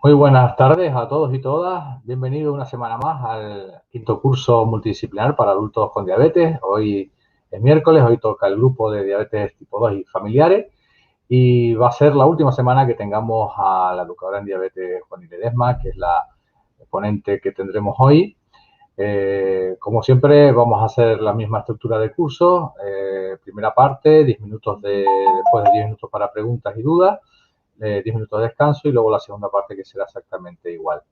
Muy buenas tardes a todos y todas. Bienvenidos una semana más al quinto curso multidisciplinar para adultos con diabetes. Hoy es miércoles, hoy toca el grupo de diabetes tipo 2 y familiares y va a ser la última semana que tengamos a la educadora en diabetes Juani Ledesma, que es la ponente que tendremos hoy. Como siempre, vamos a hacer la misma estructura de curso. Primera parte, 10 minutos después de 10 minutos para preguntas y dudas. 10 minutos de descanso y luego la segunda parte que será exactamente igual.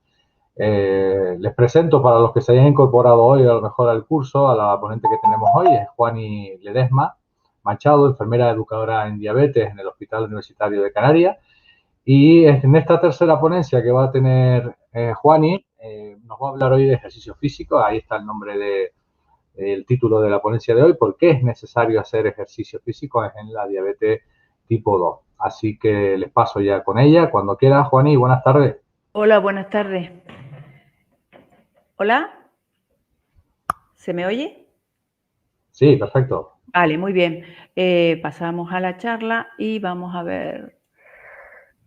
Les presento para los que se hayan incorporado hoy a lo mejor al curso, a la ponente que tenemos hoy, es Juani Ledesma Machado, enfermera educadora en diabetes en el Hospital Universitario de Canarias. Y en esta tercera ponencia que va a tener Juani, nos va a hablar hoy de ejercicio físico. Ahí está el nombre el título de la ponencia de hoy, ¿por qué es necesario hacer ejercicio físico en la diabetes tipo 2? Así que les paso ya con ella. Cuando quiera, Juani, buenas tardes. Hola, buenas tardes. ¿Hola? ¿Se me oye? Sí, perfecto. Vale, muy bien. Pasamos a la charla y vamos a ver.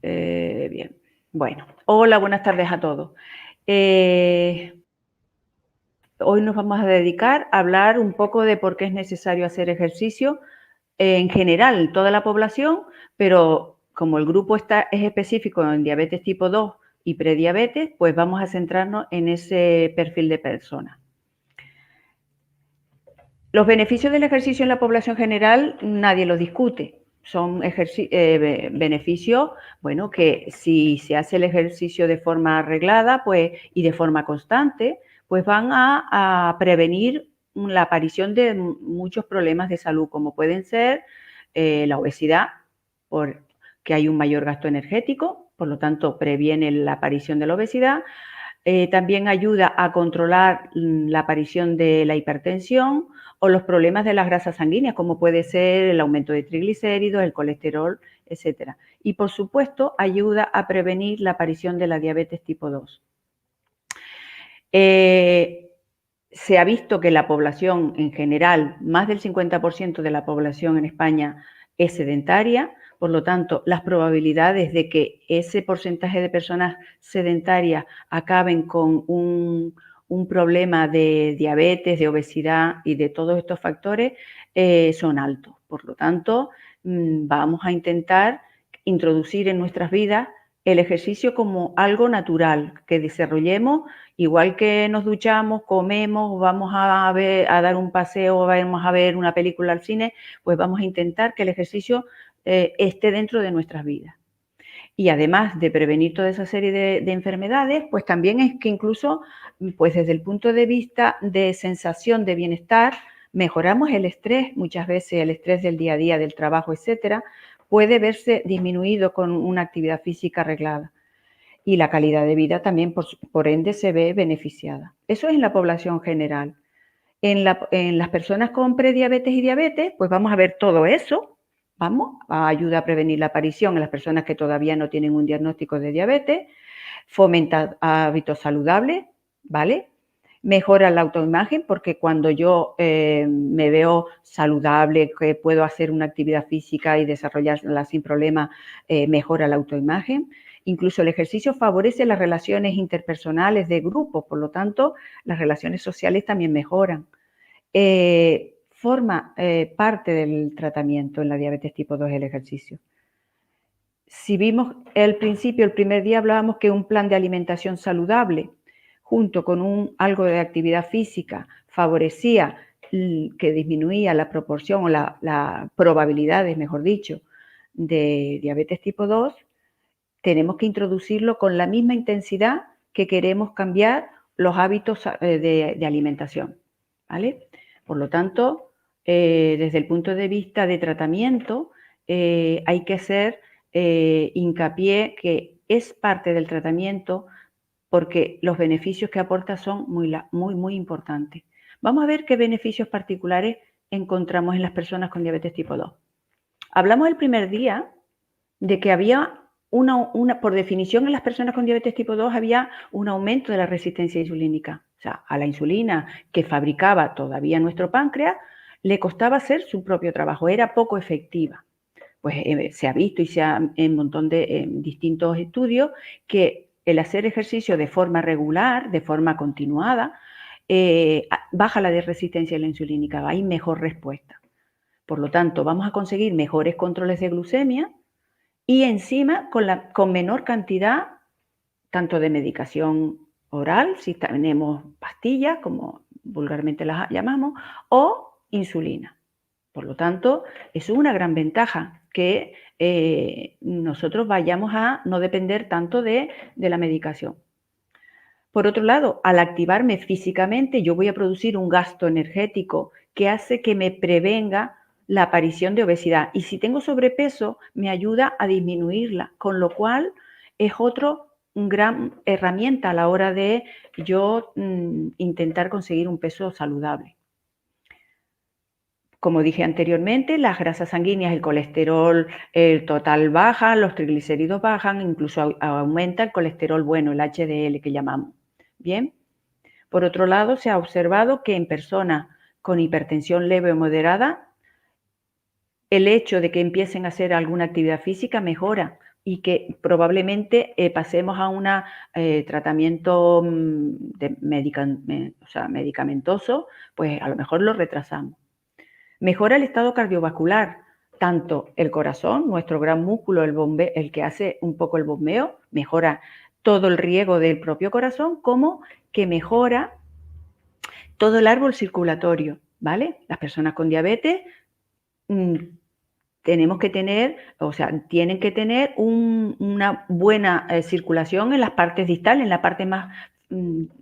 Bien. Bueno, hola, buenas tardes a todos. Hoy nos vamos a dedicar a hablar un poco de por qué es necesario hacer ejercicio en general, toda la población, pero como el grupo es específico en diabetes tipo 2 y prediabetes, pues vamos a centrarnos en ese perfil de personas. Los beneficios del ejercicio en la población general nadie los discute. Son beneficios, bueno, que si se hace el ejercicio de forma arreglada pues, y de forma constante, pues van a prevenir la aparición de muchos problemas de salud, como pueden ser la obesidad, porque hay un mayor gasto energético, por lo tanto previene la aparición de la obesidad. También ayuda a controlar la aparición de la hipertensión o los problemas de las grasas sanguíneas, como puede ser el aumento de triglicéridos, el colesterol, etc. Y, por supuesto, ayuda a prevenir la aparición de la diabetes tipo 2. Se ha visto que la población en general, más del 50% de la población en España es sedentaria, por lo tanto, las probabilidades de que ese porcentaje de personas sedentarias acaben con un problema de diabetes, de obesidad y de todos estos factores son altos. Por lo tanto, vamos a intentar introducir en nuestras vidas el ejercicio como algo natural, que desarrollemos, igual que nos duchamos, comemos, vamos a dar un paseo, vamos a ver una película al cine, pues vamos a intentar que el ejercicio esté dentro de nuestras vidas. Y además de prevenir toda esa serie de enfermedades, pues también es que incluso, pues desde el punto de vista de sensación de bienestar, mejoramos el estrés, muchas veces el estrés del día a día, del trabajo, etcétera, puede verse disminuido con una actividad física arreglada. Y la calidad de vida también, por ende, se ve beneficiada. Eso es en la población general. En las personas con prediabetes y diabetes, pues vamos a ver todo eso. Vamos, ayuda a prevenir la aparición en las personas que todavía no tienen un diagnóstico de diabetes, fomenta hábitos saludables, ¿vale? Mejora la autoimagen, porque cuando yo me veo saludable, que puedo hacer una actividad física y desarrollarla sin problema, mejora la autoimagen. Incluso el ejercicio favorece las relaciones interpersonales de grupo, por lo tanto, las relaciones sociales también mejoran. Forma parte del tratamiento en la diabetes tipo 2 el ejercicio. Si vimos al principio, el primer día hablábamos que un plan de alimentación saludable junto con algo de actividad física favorecía que disminuía la proporción o las probabilidades, mejor dicho, de diabetes tipo 2, tenemos que introducirlo con la misma intensidad que queremos cambiar los hábitos de alimentación, ¿vale? Por lo tanto, desde el punto de vista de tratamiento, hay que hacer hincapié que es parte del tratamiento porque los beneficios que aporta son muy importantes. Vamos a ver qué beneficios particulares encontramos en las personas con diabetes tipo 2. Hablamos el primer día de que había por definición en las personas con diabetes tipo 2 había un aumento de la resistencia insulínica. O sea, a la insulina que fabricaba todavía nuestro páncreas le costaba hacer su propio trabajo, era poco efectiva. Pues se ha visto y se ha en un montón de distintos estudios que el hacer ejercicio de forma regular, de forma continuada, baja la resistencia a la insulínica, hay mejor respuesta. Por lo tanto, vamos a conseguir mejores controles de glucemia y encima con menor cantidad tanto de medicación oral, si tenemos pastillas, como vulgarmente las llamamos, o insulina. Por lo tanto, es una gran ventaja que nosotros vayamos a no depender tanto de la medicación. Por otro lado, al activarme físicamente, yo voy a producir un gasto energético que hace que me prevenga la aparición de obesidad. Y si tengo sobrepeso, me ayuda a disminuirla, con lo cual es otra gran herramienta a la hora de yo intentar conseguir un peso saludable. Como dije anteriormente, las grasas sanguíneas, el colesterol el total baja, los triglicéridos bajan, incluso aumenta el colesterol bueno, el HDL que llamamos. Bien. Por otro lado, se ha observado que en personas con hipertensión leve o moderada, el hecho de que empiecen a hacer alguna actividad física mejora y que probablemente pasemos a un tratamiento medicamentoso, pues a lo mejor lo retrasamos. Mejora el estado cardiovascular, tanto el corazón, nuestro gran músculo, el que hace un poco el bombeo, mejora todo el riego del propio corazón, como que mejora todo el árbol circulatorio, ¿vale? Las personas con diabetes tenemos que tener, tienen que tener una buena circulación en las partes distales, en las partes más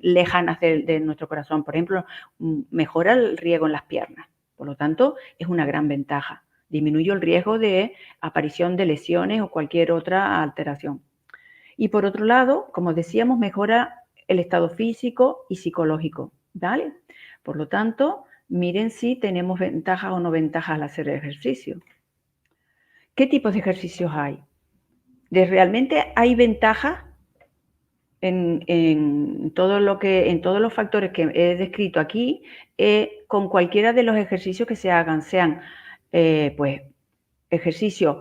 lejanas de nuestro corazón. Por ejemplo, mejora el riego en las piernas. Por lo tanto, es una gran ventaja. Disminuye el riesgo de aparición de lesiones o cualquier otra alteración. Y por otro lado, como decíamos, mejora el estado físico y psicológico, ¿vale? Por lo tanto, miren si tenemos ventajas o no ventajas al hacer ejercicio. ¿Qué tipos de ejercicios hay? Realmente hay ventajas en todos los factores que he descrito aquí, con cualquiera de los ejercicios que se hagan, sean pues ejercicios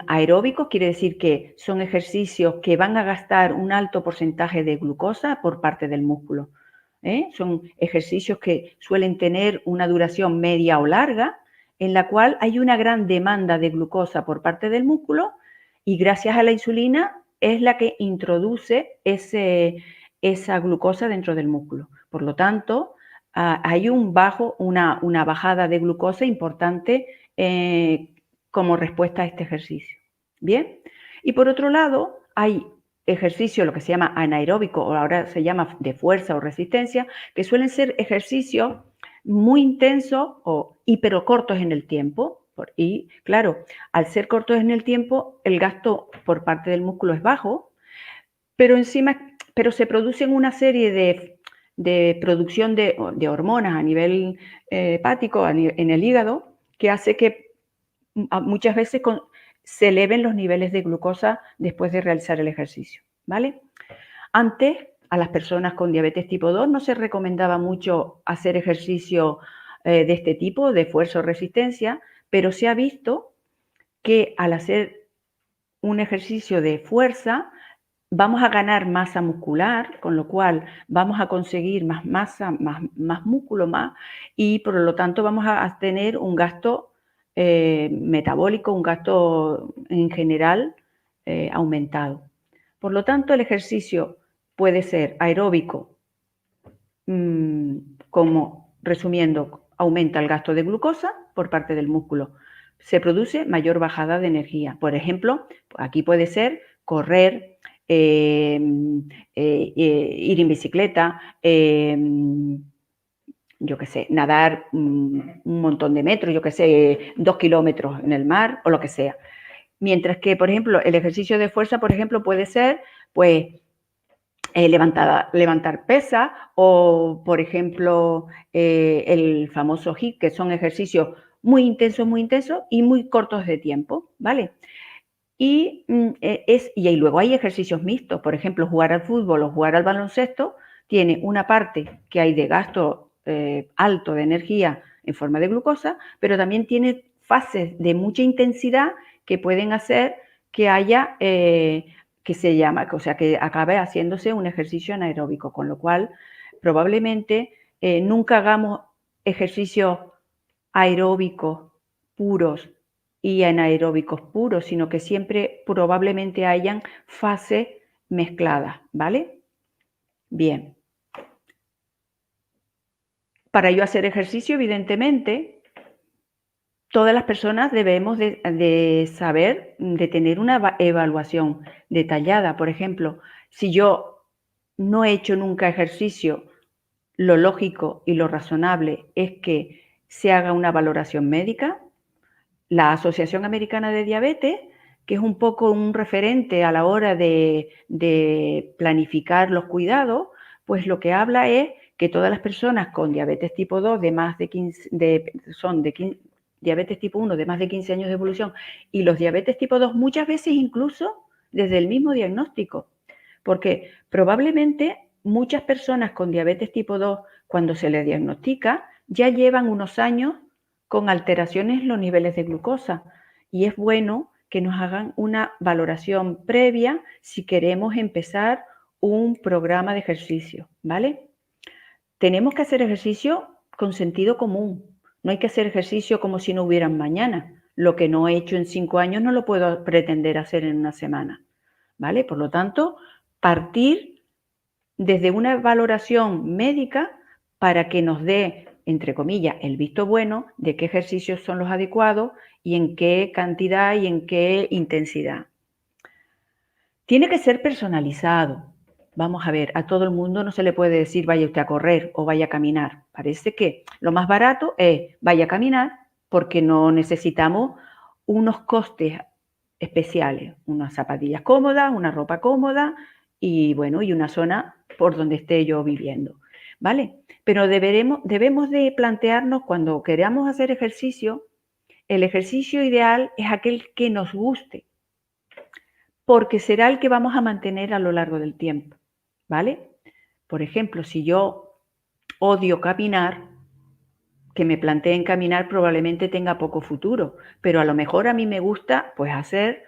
aeróbicos, quiere decir que son ejercicios que van a gastar un alto porcentaje de glucosa por parte del músculo. Son ejercicios que suelen tener una duración media o larga, en la cual hay una gran demanda de glucosa por parte del músculo y gracias a la insulina es la que introduce esa glucosa dentro del músculo. Por lo tanto, hay una bajada de glucosa importante como respuesta a este ejercicio. Bien, y por otro lado, hay ejercicios, lo que se llama anaeróbico o ahora se llama de fuerza o resistencia, que suelen ser ejercicios muy intensos o hipercortos en el tiempo. Y claro, al ser cortos en el tiempo, el gasto por parte del músculo es bajo, pero se producen una serie de producción de hormonas a nivel hepático, en el hígado, que hace que muchas veces se eleven los niveles de glucosa después de realizar el ejercicio, ¿vale? Antes, a las personas con diabetes tipo 2 no se recomendaba mucho hacer ejercicio de este tipo, de fuerza o resistencia, pero se ha visto que al hacer un ejercicio de fuerza vamos a ganar masa muscular, con lo cual vamos a conseguir más masa, más músculo, y por lo tanto vamos a tener un gasto metabólico, un gasto en general aumentado. Por lo tanto, el ejercicio puede ser aeróbico, como resumiendo, aumenta el gasto de glucosa por parte del músculo. Se produce mayor bajada de energía. Por ejemplo, aquí puede ser correr, ir en bicicleta, yo qué sé, nadar un montón de metros, yo qué sé, 2 kilómetros en el mar o lo que sea. Mientras que, por ejemplo, el ejercicio de fuerza, por ejemplo, puede ser, pues, levantar pesas o, por ejemplo, el famoso HIIT, que son ejercicios muy intensos y muy cortos de tiempo, ¿vale? Y luego hay ejercicios mixtos, por ejemplo, jugar al fútbol o jugar al baloncesto tiene una parte que hay de gasto alto de energía en forma de glucosa, pero también tiene fases de mucha intensidad que pueden hacer que haya que se llama, o sea, que acabe haciéndose un ejercicio anaeróbico, con lo cual probablemente nunca hagamos ejercicios aeróbicos puros y anaeróbicos puros, sino que siempre probablemente hayan fases mezcladas, ¿vale? Bien. Para yo hacer ejercicio, evidentemente, todas las personas debemos de saber, de tener una evaluación detallada. Por ejemplo, si yo no he hecho nunca ejercicio, lo lógico y lo razonable es que se haga una valoración médica. La Asociación Americana de Diabetes, que es un poco un referente a la hora de planificar los cuidados, pues lo que habla es que todas las personas con diabetes tipo 2 de más de 15, diabetes tipo 1 de más de 15 años de evolución y los diabetes tipo 2 muchas veces incluso desde el mismo diagnóstico, porque probablemente muchas personas con diabetes tipo 2 cuando se les diagnostica ya llevan unos años con alteraciones en los niveles de glucosa y es bueno que nos hagan una valoración previa si queremos empezar un programa de ejercicio, ¿vale? Tenemos que hacer ejercicio con sentido común. No hay que hacer ejercicio como si no hubieran mañana. Lo que no he hecho en 5 años no lo puedo pretender hacer en una semana, ¿vale? Por lo tanto, partir desde una valoración médica para que nos dé, entre comillas, el visto bueno de qué ejercicios son los adecuados y en qué cantidad y en qué intensidad. Tiene que ser personalizado. Vamos a ver, a todo el mundo no se le puede decir vaya usted a correr o vaya a caminar. Parece que lo más barato es vaya a caminar porque no necesitamos unos costes especiales, unas zapatillas cómodas, una ropa cómoda y bueno, y una zona por donde esté yo viviendo, ¿vale? Pero debemos de plantearnos cuando queramos hacer ejercicio, el ejercicio ideal es aquel que nos guste, porque será el que vamos a mantener a lo largo del tiempo, ¿vale? Por ejemplo, si yo odio caminar, que me planteen caminar probablemente tenga poco futuro, pero a lo mejor a mí me gusta pues hacer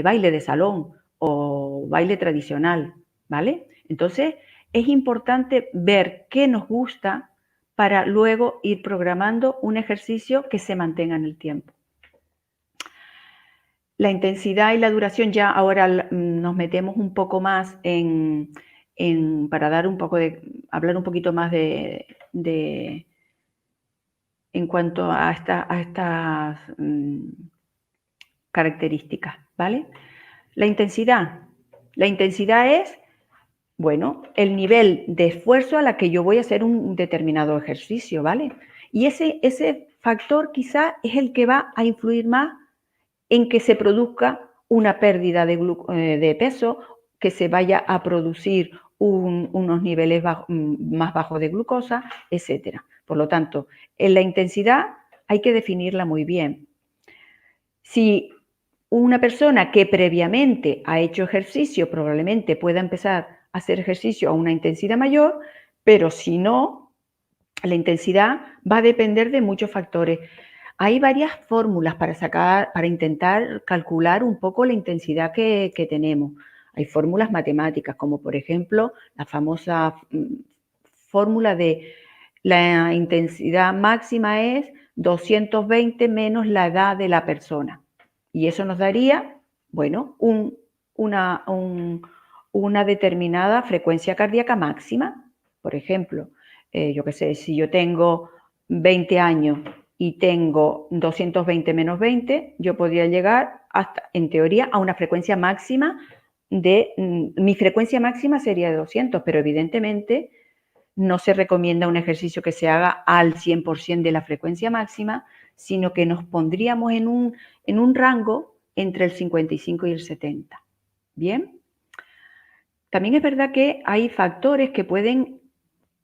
baile de salón o baile tradicional, ¿vale? Entonces es importante ver qué nos gusta para luego ir programando un ejercicio que se mantenga en el tiempo. La intensidad y la duración ya ahora nos metemos un poco más para dar un poco hablar un poquito más en cuanto a estas características, ¿vale? La intensidad es, bueno, el nivel de esfuerzo a la que yo voy a hacer un determinado ejercicio, ¿vale? Y ese factor quizá es el que va a influir más en que se produzca una pérdida de peso, que se vaya a producir unos niveles más bajos de glucosa, etc. Por lo tanto, en la intensidad hay que definirla muy bien. Si una persona que previamente ha hecho ejercicio probablemente pueda empezar a hacer ejercicio a una intensidad mayor, pero si no, la intensidad va a depender de muchos factores. Hay varias fórmulas para intentar calcular un poco la intensidad que tenemos. Hay fórmulas matemáticas, como por ejemplo la famosa fórmula de la intensidad máxima es 220 menos la edad de la persona. Y eso nos daría, bueno, una determinada frecuencia cardíaca máxima. Por ejemplo, yo qué sé, si yo tengo 20 años y tengo 220 menos 20, yo podría llegar hasta, en teoría, a una frecuencia máxima mi frecuencia máxima sería de 200, pero evidentemente no se recomienda un ejercicio que se haga al 100% de la frecuencia máxima, sino que nos pondríamos en un rango entre el 55 y el 70. ¿Bien? También es verdad que hay factores que pueden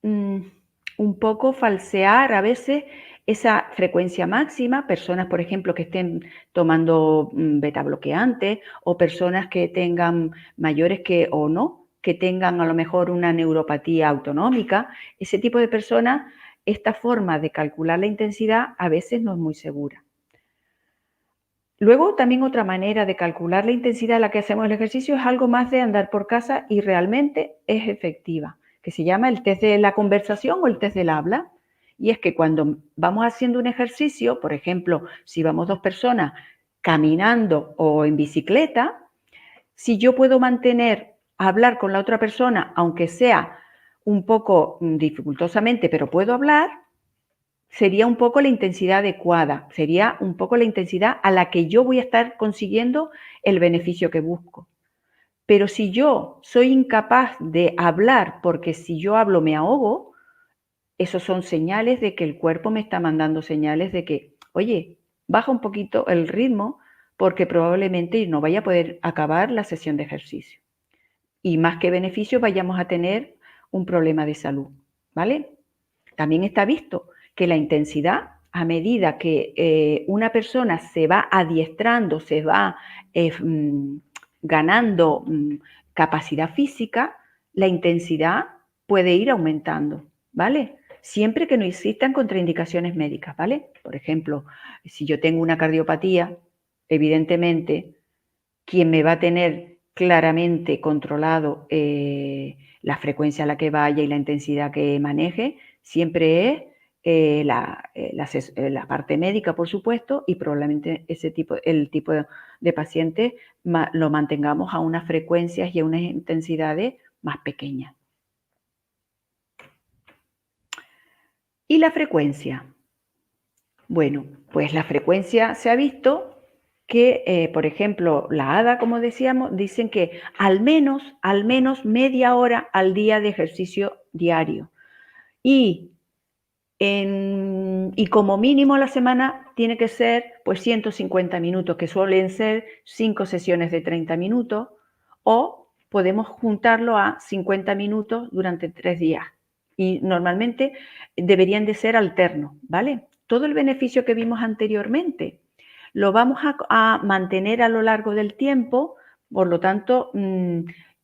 un poco falsear a veces esa frecuencia máxima, personas, por ejemplo, que estén tomando beta bloqueantes o personas que tengan mayores o no, que tengan a lo mejor una neuropatía autonómica. Ese tipo de personas, esta forma de calcular la intensidad a veces no es muy segura. Luego, también otra manera de calcular la intensidad a la que hacemos el ejercicio es algo más de andar por casa y realmente es efectiva, que se llama el test de la conversación o el test del habla. Y es que cuando vamos haciendo un ejercicio, por ejemplo, si vamos 2 personas caminando o en bicicleta, si yo puedo hablar con la otra persona, aunque sea un poco dificultosamente, pero puedo hablar, sería un poco la intensidad adecuada, sería un poco la intensidad a la que yo voy a estar consiguiendo el beneficio que busco. Pero si yo soy incapaz de hablar porque si yo hablo me ahogo, esos son señales de que el cuerpo me está mandando señales de que, oye, baja un poquito el ritmo porque probablemente no vaya a poder acabar la sesión de ejercicio. Y más que beneficio vayamos a tener un problema de salud, ¿vale? También está visto que la intensidad, a medida que una persona se va adiestrando, se va ganando capacidad física, la intensidad puede ir aumentando, ¿vale? Siempre que no existan contraindicaciones médicas, ¿vale? Por ejemplo, si yo tengo una cardiopatía, evidentemente, quien me va a tener claramente controlado la frecuencia a la que vaya y la intensidad que maneje, siempre es la parte médica, por supuesto, y probablemente el tipo de paciente lo mantengamos a unas frecuencias y a unas intensidades más pequeñas. ¿Y la frecuencia? Bueno, pues la frecuencia se ha visto que, por ejemplo, la ADA, como decíamos, dicen que al menos media hora al día de ejercicio diario. Y como mínimo a la semana tiene que ser pues 150 minutos, que suelen ser 5 sesiones de 30 minutos, o podemos juntarlo a 50 minutos durante 3 días. Y normalmente deberían de ser alternos, ¿vale? Todo el beneficio que vimos anteriormente lo vamos a mantener a lo largo del tiempo, por lo tanto,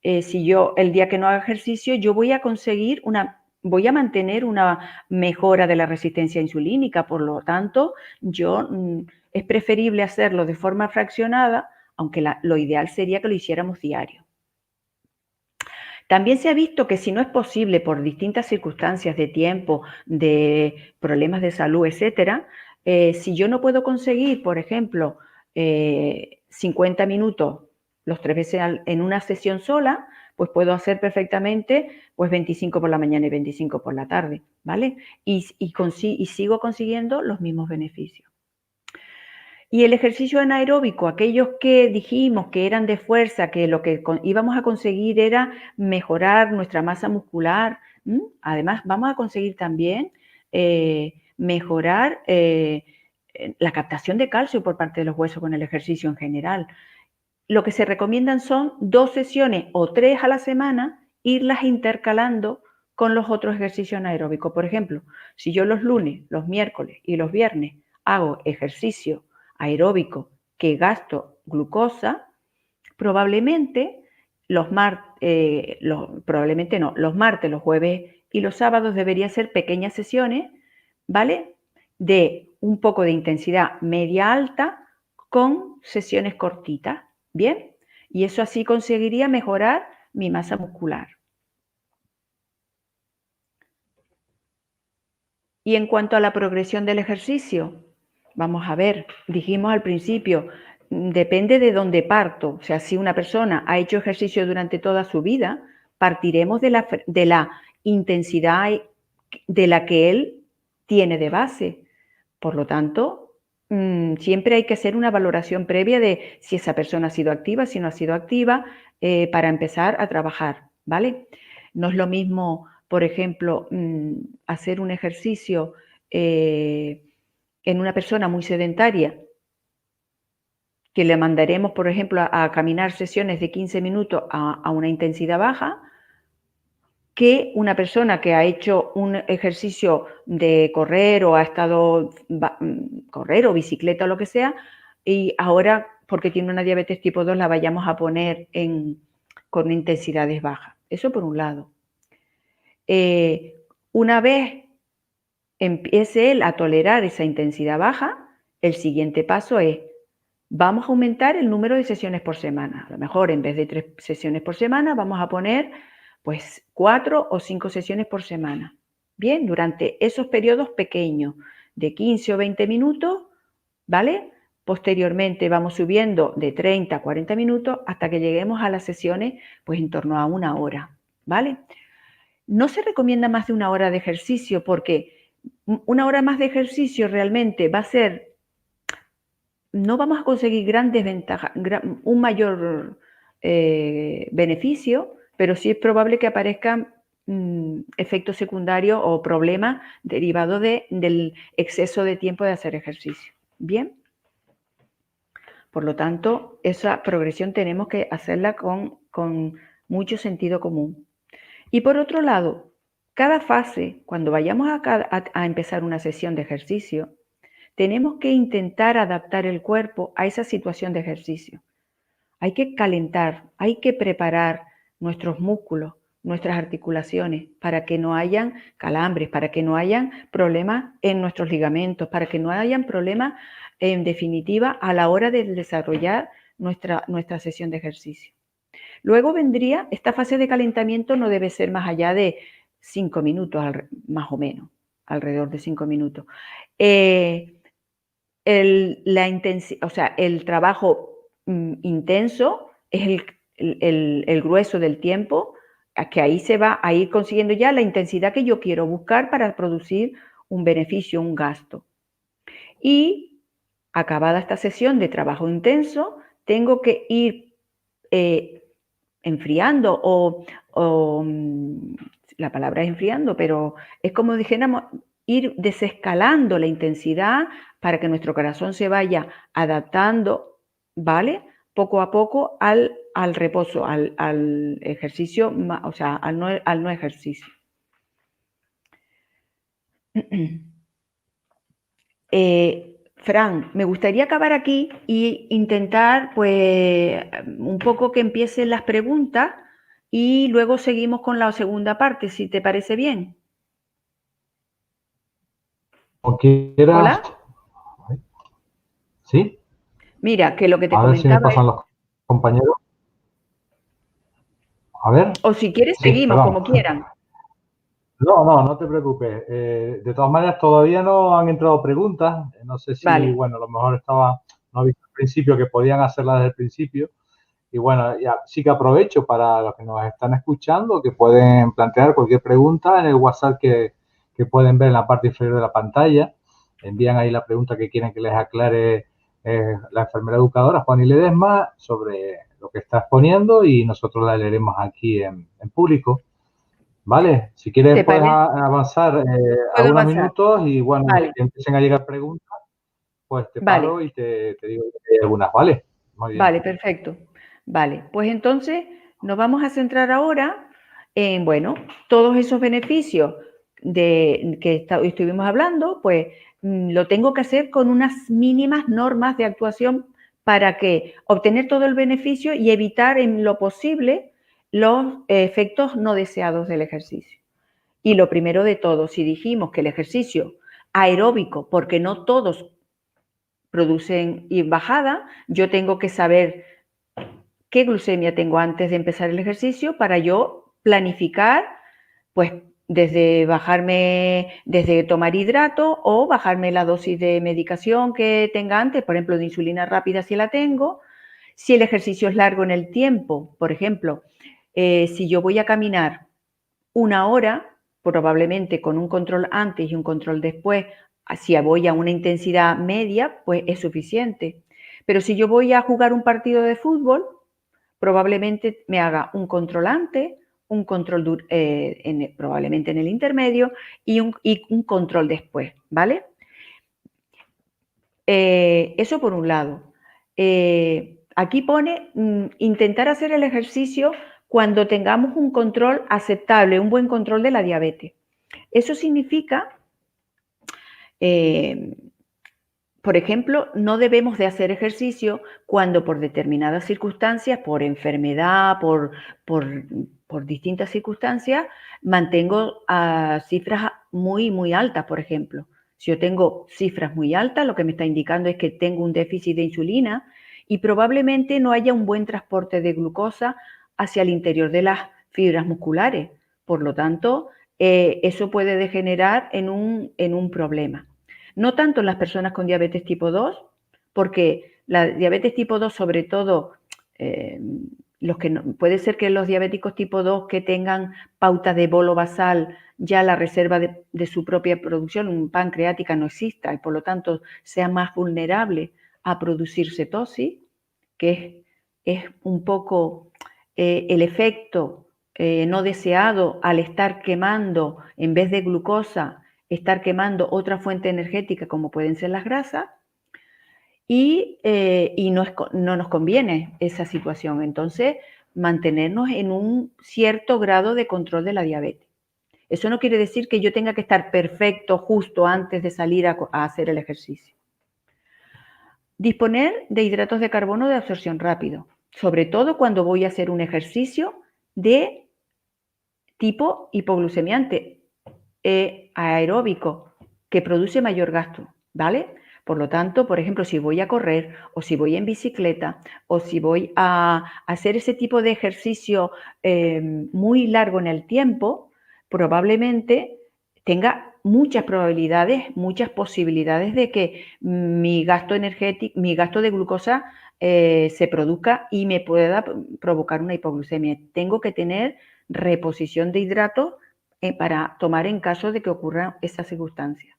si yo el día que no haga ejercicio, yo voy a mantener una mejora de la resistencia insulínica, por lo tanto, es preferible hacerlo de forma fraccionada, aunque lo ideal sería que lo hiciéramos diario. También se ha visto que si no es posible por distintas circunstancias de tiempo, de problemas de salud, etcétera, si yo no puedo conseguir, por ejemplo, 50 minutos los 3 veces en una sesión sola, pues puedo hacer perfectamente pues 25 por la mañana y 25 por la tarde, ¿vale? Y sigo consiguiendo los mismos beneficios. Y el ejercicio anaeróbico, aquellos que dijimos que eran de fuerza, que lo que íbamos a conseguir era mejorar nuestra masa muscular. Además, vamos a conseguir también mejorar la captación de calcio por parte de los huesos con el ejercicio en general. Lo que se recomiendan son 2 sesiones o 3 a la semana, irlas intercalando con los otros ejercicios anaeróbicos. Por ejemplo, si yo los lunes, los miércoles y los viernes hago ejercicio aeróbico que gasto glucosa, probablemente los martes, los jueves y los sábados deberían ser pequeñas sesiones, ¿vale? De un poco de intensidad media alta con sesiones cortitas, ¿bien? Y eso así conseguiría mejorar mi masa muscular. Y en cuanto a la progresión del ejercicio, vamos a ver, dijimos al principio, depende de dónde parto. O sea, si una persona ha hecho ejercicio durante toda su vida, partiremos de la intensidad de la que él tiene de base. Por lo tanto, siempre hay que hacer una valoración previa de si esa persona ha sido activa, si no ha sido activa, para empezar a trabajar, ¿vale? No es lo mismo, por ejemplo, hacer un ejercicio en una persona muy sedentaria, que le mandaremos, por ejemplo, a caminar sesiones de 15 minutos a una intensidad baja, que una persona que ha hecho un ejercicio de correr o ha estado correr o bicicleta o lo que sea, y ahora, porque tiene una diabetes tipo 2, la vayamos a poner con intensidades bajas. Eso por un lado. Una vez empiece él a tolerar esa intensidad baja, el siguiente paso es vamos a aumentar el número de sesiones por semana. A lo mejor en vez de 3 sesiones por semana vamos a poner pues 4 o 5 sesiones por semana. Bien, durante esos periodos pequeños de 15 o 20 minutos, ¿vale? Posteriormente vamos subiendo de 30 a 40 minutos hasta que lleguemos a las sesiones pues en torno a 1 hora, ¿vale? No se recomienda más de 1 hora de ejercicio porque 1 hora más de ejercicio realmente va a ser, no vamos a conseguir grandes ventajas, un mayor beneficio, pero sí es probable que aparezcan efectos secundarios o problemas derivados del exceso de tiempo de hacer ejercicio. Bien. Por lo tanto, esa progresión tenemos que hacerla con mucho sentido común. Y por otro lado, cada fase, cuando vayamos a empezar una sesión de ejercicio, tenemos que intentar adaptar el cuerpo a esa situación de ejercicio. Hay que calentar, hay que preparar nuestros músculos, nuestras articulaciones, para que no hayan calambres, para que no hayan problemas en nuestros ligamentos, para que no hayan problemas, en definitiva, a la hora de desarrollar nuestra sesión de ejercicio. Luego vendría, esta fase de calentamiento no debe ser más allá de 5 minutos, más o menos, alrededor de 5 minutos. El trabajo intenso es el grueso del tiempo, que ahí se va a ir consiguiendo ya la intensidad que yo quiero buscar para producir un beneficio, un gasto. Y acabada esta sesión de trabajo intenso, tengo que ir enfriando la palabra es enfriando, pero es como dijéramos, ir desescalando la intensidad para que nuestro corazón se vaya adaptando, ¿vale? Poco a poco al reposo, al ejercicio, o sea, al no ejercicio. Fran, me gustaría acabar aquí e intentar, pues, un poco que empiecen las preguntas y luego seguimos con la segunda parte, si te parece bien. Como quieras. ¿Hola? ¿Sí? Mira, que lo que te A ver si me comentaba pasan es, los compañeros. A ver. o si quieres Sí, seguimos, perdón. como quieran. No te preocupes. De todas maneras, todavía no han entrado preguntas. No sé si, Vale, bueno, a lo mejor no he visto al principio que podían hacerlas desde el principio. Y bueno, ya sí que aprovecho para los que nos están escuchando, que pueden plantear cualquier pregunta en el WhatsApp que pueden ver en la parte inferior de la pantalla. Envían ahí la pregunta que quieren que les aclare la enfermera educadora Juan y Ledesma sobre lo que está exponiendo y nosotros la leeremos aquí en público. ¿Vale? Si quieres ¿te puedes parece? avanzar Puedo algunos avanzar. minutos y bueno, Vale, si empiecen a llegar preguntas, pues te vale. paro y te digo que hay algunas, ¿vale? Muy bien. Vale, perfecto. Vale, pues entonces nos vamos a centrar ahora en, bueno, todos esos beneficios de que estuvimos hablando, pues lo tengo que hacer con unas mínimas normas de actuación para que obtener todo el beneficio y evitar en lo posible los efectos no deseados del ejercicio. Y lo primero de todo, si dijimos que el ejercicio aeróbico, porque no todos producen bajada, yo tengo que saber qué glucemia tengo antes de empezar el ejercicio para yo planificar, pues desde tomar hidrato o bajarme la dosis de medicación que tenga antes, por ejemplo, de insulina rápida si la tengo. Si el ejercicio es largo en el tiempo, por ejemplo, si yo voy a caminar 1 hora, probablemente con un control antes y un control después, si voy a una intensidad media, pues es suficiente. Pero si yo voy a jugar un partido de fútbol, probablemente me haga un control antes, un control probablemente en el intermedio y un control después, ¿vale? Eso por un lado. Aquí pone intentar hacer el ejercicio cuando tengamos un control aceptable, un buen control de la diabetes. Eso significa, por ejemplo, no debemos de hacer ejercicio cuando por determinadas circunstancias, por enfermedad, por distintas circunstancias, mantengo cifras muy, muy altas, por ejemplo. Si yo tengo cifras muy altas, lo que me está indicando es que tengo un déficit de insulina y probablemente no haya un buen transporte de glucosa hacia el interior de las fibras musculares. Por lo tanto, eso puede degenerar en un problema. No tanto en las personas con diabetes tipo 2, porque la diabetes tipo 2, sobre todo, puede ser que los diabéticos tipo 2 que tengan pauta de bolo basal, ya la reserva de su propia producción pancreática no exista y por lo tanto sea más vulnerable a producir cetosis, que es un poco el efecto no deseado al estar quemando, en vez de glucosa, estar quemando otra fuente energética como pueden ser las grasas, y no nos conviene esa situación. Entonces, mantenernos en un cierto grado de control de la diabetes. Eso no quiere decir que yo tenga que estar perfecto justo antes de salir a hacer el ejercicio. Disponer de hidratos de carbono de absorción rápido, sobre todo cuando voy a hacer un ejercicio de tipo hipoglucemiante aeróbico, que produce mayor gasto, ¿vale? Por lo tanto, por ejemplo, si voy a correr o si voy en bicicleta o si voy a hacer ese tipo de ejercicio muy largo en el tiempo, probablemente tenga muchas probabilidades, muchas posibilidades de que mi gasto energético, mi gasto de glucosa se produzca y me pueda provocar una hipoglucemia. Tengo que tener reposición de hidratos para tomar en caso de que ocurra esa circunstancia.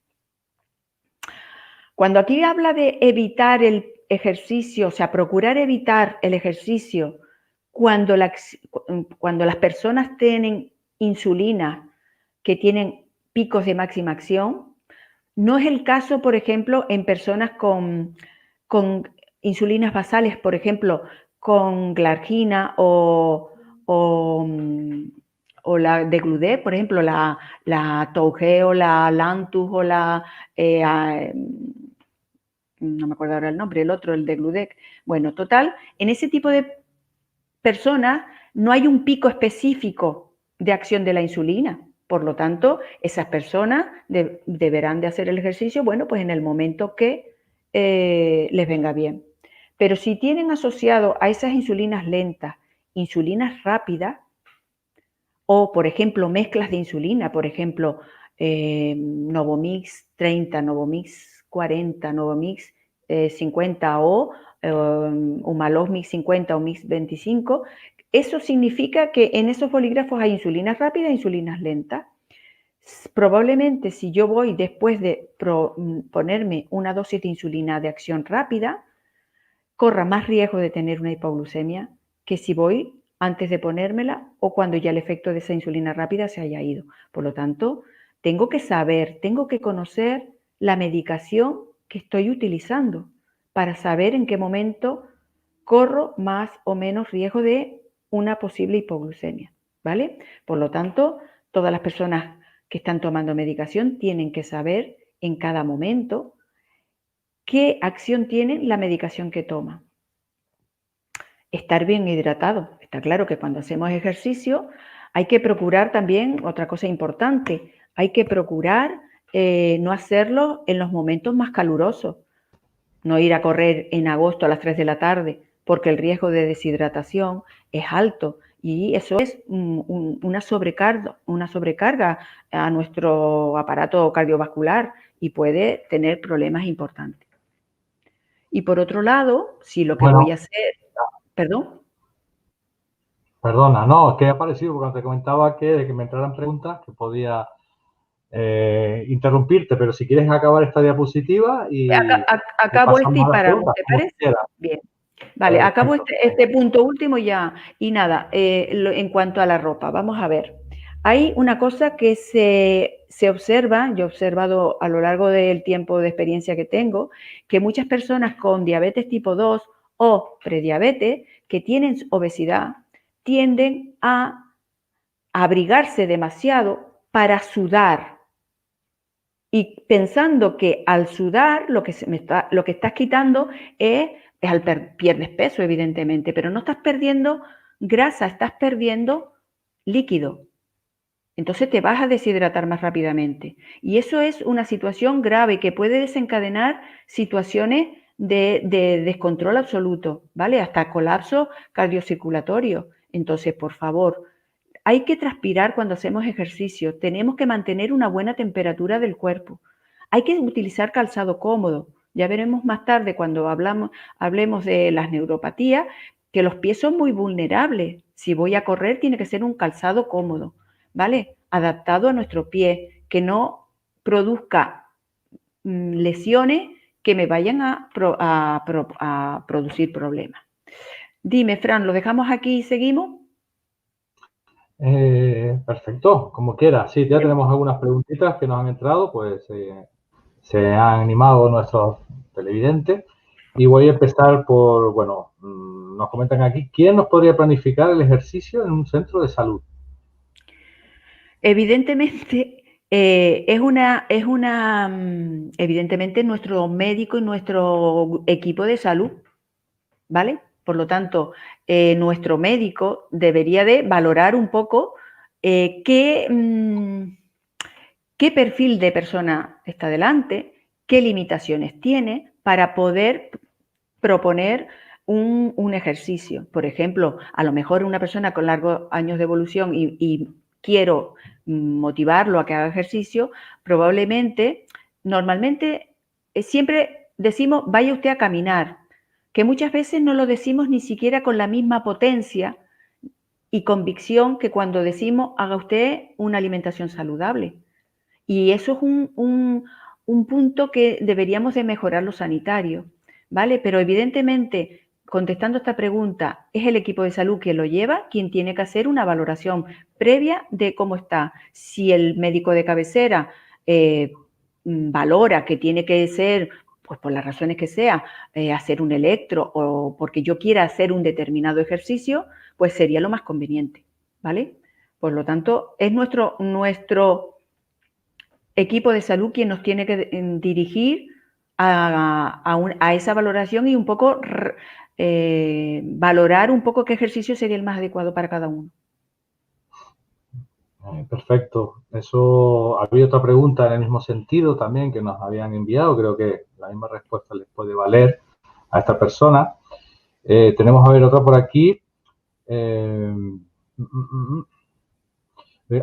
Cuando aquí habla de evitar el ejercicio, o sea, procurar evitar el ejercicio cuando las personas tienen insulina que tienen picos de máxima acción, no es el caso, por ejemplo, en personas con insulinas basales, por ejemplo, con glargina o la de Gludet, por ejemplo, la Touge o la Lantus o la... no me acuerdo ahora el nombre, el otro, el de Gludet. Bueno, total, en ese tipo de personas no hay un pico específico de acción de la insulina. Por lo tanto, esas personas deberán de hacer el ejercicio, bueno, pues en el momento que les venga bien. Pero si tienen asociado a esas insulinas lentas, insulinas rápidas, o, por ejemplo, mezclas de insulina, por ejemplo, Novomix 30, Novomix 40, Novomix 50 o Humalog Mix 50 o Mix 25, eso significa que en esos bolígrafos hay insulinas rápidas e insulinas lentas. Probablemente si yo voy después de ponerme una dosis de insulina de acción rápida, corra más riesgo de tener una hipoglucemia que si voy antes de ponérmela o cuando ya el efecto de esa insulina rápida se haya ido. Por lo tanto, tengo que saber, tengo que conocer la medicación que estoy utilizando para saber en qué momento corro más o menos riesgo de una posible hipoglucemia, ¿vale? Por lo tanto, todas las personas que están tomando medicación tienen que saber en cada momento qué acción tiene la medicación que toman. Estar bien hidratado. Está claro que cuando hacemos ejercicio hay que procurar también, otra cosa importante, hay que procurar no hacerlo en los momentos más calurosos. No ir a correr en agosto a las 3 de la tarde, porque el riesgo de deshidratación es alto y eso es una sobrecarga a nuestro aparato cardiovascular y puede tener problemas importantes. Y por otro lado, si lo que voy a hacer... ¿Perdón? Perdona, no, es que ha parecido porque te comentaba que de que me entraran preguntas que podía interrumpirte, pero si quieres acabar esta diapositiva y acabo este y pasamos a las paramos, preguntas, ¿te como parece? quieras. Bien. Vale, acabo este punto último ya. Y nada, en cuanto a la ropa, vamos a ver. Hay una cosa que se observa, yo he observado a lo largo del tiempo de experiencia que tengo, que muchas personas con diabetes tipo 2 o prediabetes que tienen obesidad tienden a abrigarse demasiado para sudar. Y pensando que al sudar lo que estás quitando pierdes peso, evidentemente, pero no estás perdiendo grasa, estás perdiendo líquido. Entonces te vas a deshidratar más rápidamente. Y eso es una situación grave que puede desencadenar situaciones de descontrol absoluto, ¿vale? Hasta colapso cardiocirculatorio. Entonces, por favor, hay que transpirar cuando hacemos ejercicio, tenemos que mantener una buena temperatura del cuerpo, hay que utilizar calzado cómodo. Ya veremos más tarde cuando hablemos de las neuropatías que los pies son muy vulnerables. Si voy a correr tiene que ser un calzado cómodo, ¿vale? Adaptado a nuestro pie, que no produzca lesiones que me vayan a producir problemas. Dime, Fran, ¿lo dejamos aquí y seguimos? Perfecto, como quiera. Sí, ya tenemos algunas preguntitas que nos han entrado, pues se han animado nuestros televidentes. Y voy a empezar por, bueno, nos comentan aquí, ¿quién nos podría planificar el ejercicio en un centro de salud? Evidentemente, evidentemente nuestro médico y nuestro equipo de salud, ¿vale? Por lo tanto, nuestro médico debería de valorar un poco qué perfil de persona está delante, qué limitaciones tiene para poder proponer un ejercicio. Por ejemplo, a lo mejor una persona con largos años de evolución y quiero motivarlo a que haga ejercicio, probablemente, normalmente, siempre decimos, vaya usted a caminar, que muchas veces no lo decimos ni siquiera con la misma potencia y convicción que cuando decimos, haga usted una alimentación saludable. Y eso es un punto que deberíamos de mejorar los sanitarios, ¿vale? Pero evidentemente, contestando esta pregunta, es el equipo de salud quien lo lleva, quien tiene que hacer una valoración previa de cómo está. Si el médico de cabecera valora que tiene que ser, pues por las razones que sea, hacer un electro o porque yo quiera hacer un determinado ejercicio, pues sería lo más conveniente, ¿vale? Por lo tanto, es nuestro equipo de salud quien nos tiene que dirigir a esa valoración y un poco valorar un poco qué ejercicio sería el más adecuado para cada uno. Perfecto. Eso, había otra pregunta en el mismo sentido también que nos habían enviado. Creo que la misma respuesta les puede valer a esta persona. Tenemos a ver otra por aquí.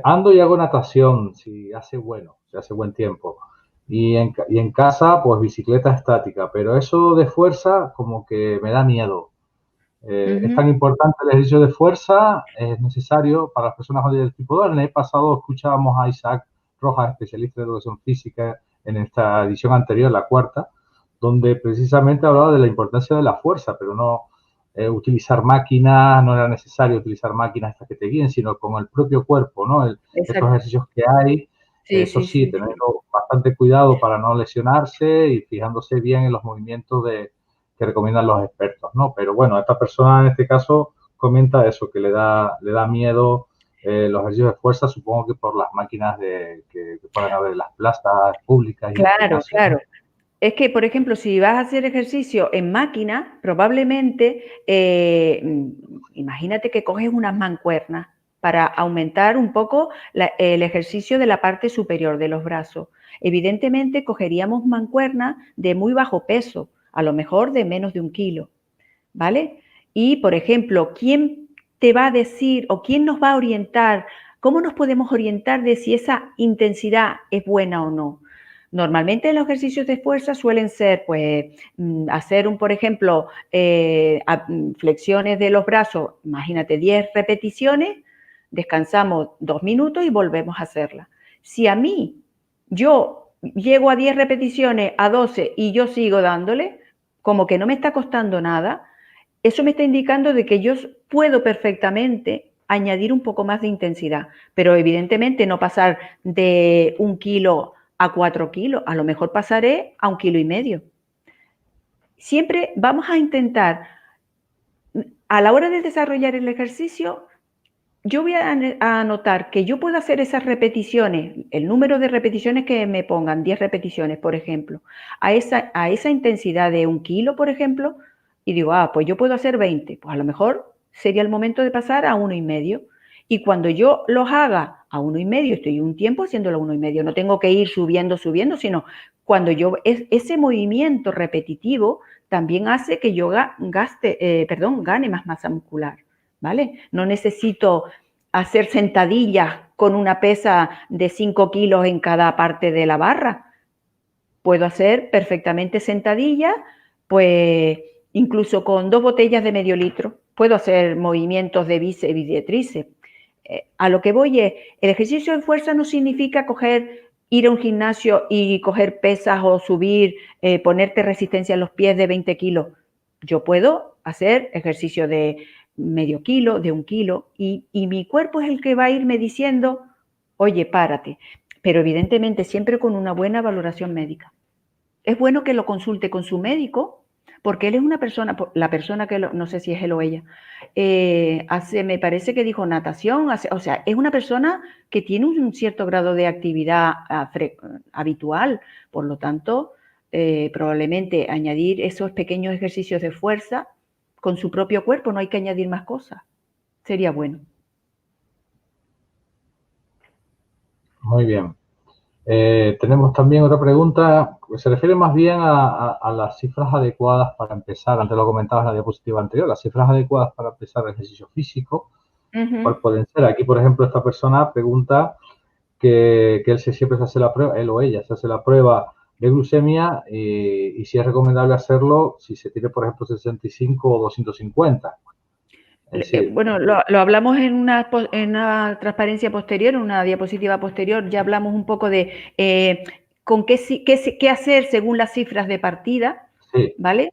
Ando y hago natación, si hace buen tiempo. Y en casa, pues bicicleta estática. Pero eso de fuerza como que me da miedo. Es tan importante el ejercicio de fuerza, es necesario para las personas del tipo 2. En el pasado escuchábamos a Isaac Rojas, especialista de educación física, en esta edición anterior, la cuarta, donde precisamente hablaba de la importancia de la fuerza, pero no utilizar máquinas, no era necesario utilizar máquinas hasta que te guíen, sino con el propio cuerpo, ¿no? Estos ejercicios que hay, sí, eso sí, tenerlo bastante cuidado para no lesionarse y fijándose bien en los movimientos que recomiendan los expertos, ¿no? Pero bueno, esta persona en este caso comenta eso, que le da miedo los ejercicios de fuerza, supongo que por las máquinas que pueden haber en las plazas públicas. Claro, claro. Es que, por ejemplo, si vas a hacer ejercicio en máquina, probablemente, imagínate que coges unas mancuernas para aumentar un poco el ejercicio de la parte superior de los brazos. Evidentemente, cogeríamos mancuernas de muy bajo peso, a lo mejor de menos de 1 kilo, ¿vale? Y, por ejemplo, ¿quién te va a decir o quién nos va a orientar? ¿Cómo nos podemos orientar de si esa intensidad es buena o no? Normalmente los ejercicios de fuerza suelen ser, pues, hacer por ejemplo, flexiones de los brazos, imagínate 10 repeticiones, descansamos 2 minutos y volvemos a hacerlas. Si a mí, yo llego a 10 repeticiones, a 12 y yo sigo dándole, como que no me está costando nada, eso me está indicando de que yo puedo perfectamente añadir un poco más de intensidad, pero evidentemente no pasar de 1 kilo a 4 kilos, a lo mejor pasaré a 1,5 kilos. Siempre vamos a intentar, a la hora de desarrollar el ejercicio, yo voy a anotar que yo puedo hacer esas repeticiones, el número de repeticiones que me pongan, 10 repeticiones, por ejemplo, a esa intensidad de 1 kilo, por ejemplo, y digo, pues yo puedo hacer 20, pues a lo mejor sería el momento de pasar a 1,5. Y cuando yo los haga a 1,5, estoy un tiempo haciéndolo a 1,5. No tengo que ir subiendo, sino cuando yo, ese movimiento repetitivo también hace que yo gane más masa muscular, ¿vale? No necesito hacer sentadillas con una pesa de 5 kilos en cada parte de la barra. Puedo hacer perfectamente sentadillas, pues incluso con 2 botellas de medio litro. Puedo hacer movimientos de bíceps y de tríceps. A lo que voy es, el ejercicio de fuerza no significa ir a un gimnasio y coger pesas o subir, ponerte resistencia en los pies de 20 kilos. Yo puedo hacer ejercicio de medio kilo, de 1 kilo, y mi cuerpo es el que va a irme diciendo, oye, párate. Pero evidentemente siempre con una buena valoración médica. Es bueno que lo consulte con su médico, porque él es una persona, la persona que, no sé si es él o ella, me parece que dijo natación, o sea, es una persona que tiene un cierto grado de actividad habitual, por lo tanto, probablemente añadir esos pequeños ejercicios de fuerza con su propio cuerpo, no hay que añadir más cosas, sería bueno. Muy bien. Tenemos también otra pregunta que se refiere más bien a las cifras adecuadas para empezar. Antes lo comentabas en la diapositiva anterior, las cifras adecuadas para empezar el ejercicio físico. ¿Cuál pueden ser? Aquí, por ejemplo, esta persona pregunta que él siempre se hace la prueba, él o ella se hace la prueba de glucemia y si es recomendable hacerlo si se tiene, por ejemplo, 65 o 250. Bueno, lo hablamos en una transparencia posterior, en una diapositiva posterior, ya hablamos un poco de qué hacer según las cifras de partida, sí. ¿Vale?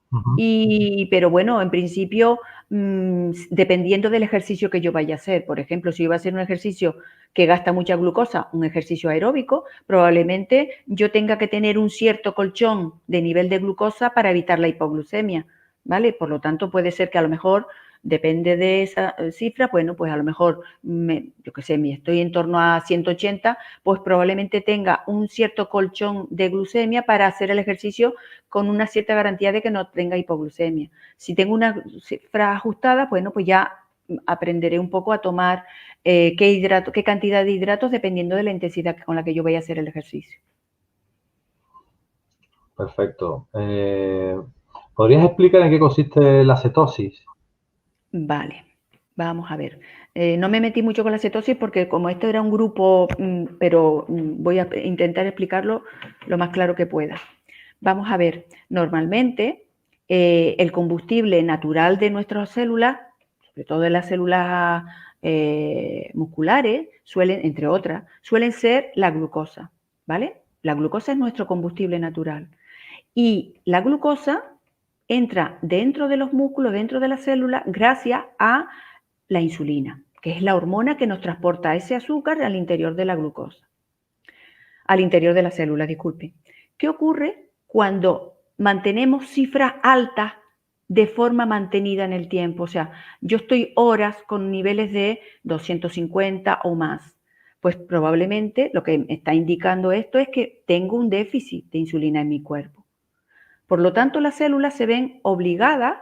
Pero bueno, en principio, dependiendo del ejercicio que yo vaya a hacer, por ejemplo, si yo voy a hacer un ejercicio que gasta mucha glucosa, un ejercicio aeróbico, probablemente yo tenga que tener un cierto colchón de nivel de glucosa para evitar la hipoglucemia, ¿vale? Por lo tanto, puede ser que a lo mejor depende de esa cifra, bueno, pues a lo mejor, yo qué sé, estoy en torno a 180, pues probablemente tenga un cierto colchón de glucemia para hacer el ejercicio con una cierta garantía de que no tenga hipoglucemia. Si tengo una cifra ajustada, bueno, pues ya aprenderé un poco a tomar qué cantidad de hidratos dependiendo de la intensidad con la que yo vaya a hacer el ejercicio. Perfecto. ¿Podrías explicar en qué consiste la cetosis? Vale, vamos a ver. No me metí mucho con la cetosis porque como esto era un grupo, pero voy a intentar explicarlo lo más claro que pueda. Vamos a ver, normalmente el combustible natural de nuestras células, sobre todo de las células musculares, entre otras, suelen ser la glucosa, ¿vale? La glucosa es nuestro combustible natural. Y la glucosa entra dentro de los músculos, dentro de la célula, gracias a la insulina, que es la hormona que nos transporta ese azúcar al interior de la glucosa, al interior de la célula, disculpen. ¿Qué ocurre cuando mantenemos cifras altas de forma mantenida en el tiempo? O sea, yo estoy horas con niveles de 250 o más. Pues probablemente lo que me está indicando esto es que tengo un déficit de insulina en mi cuerpo. Por lo tanto, las células se ven obligadas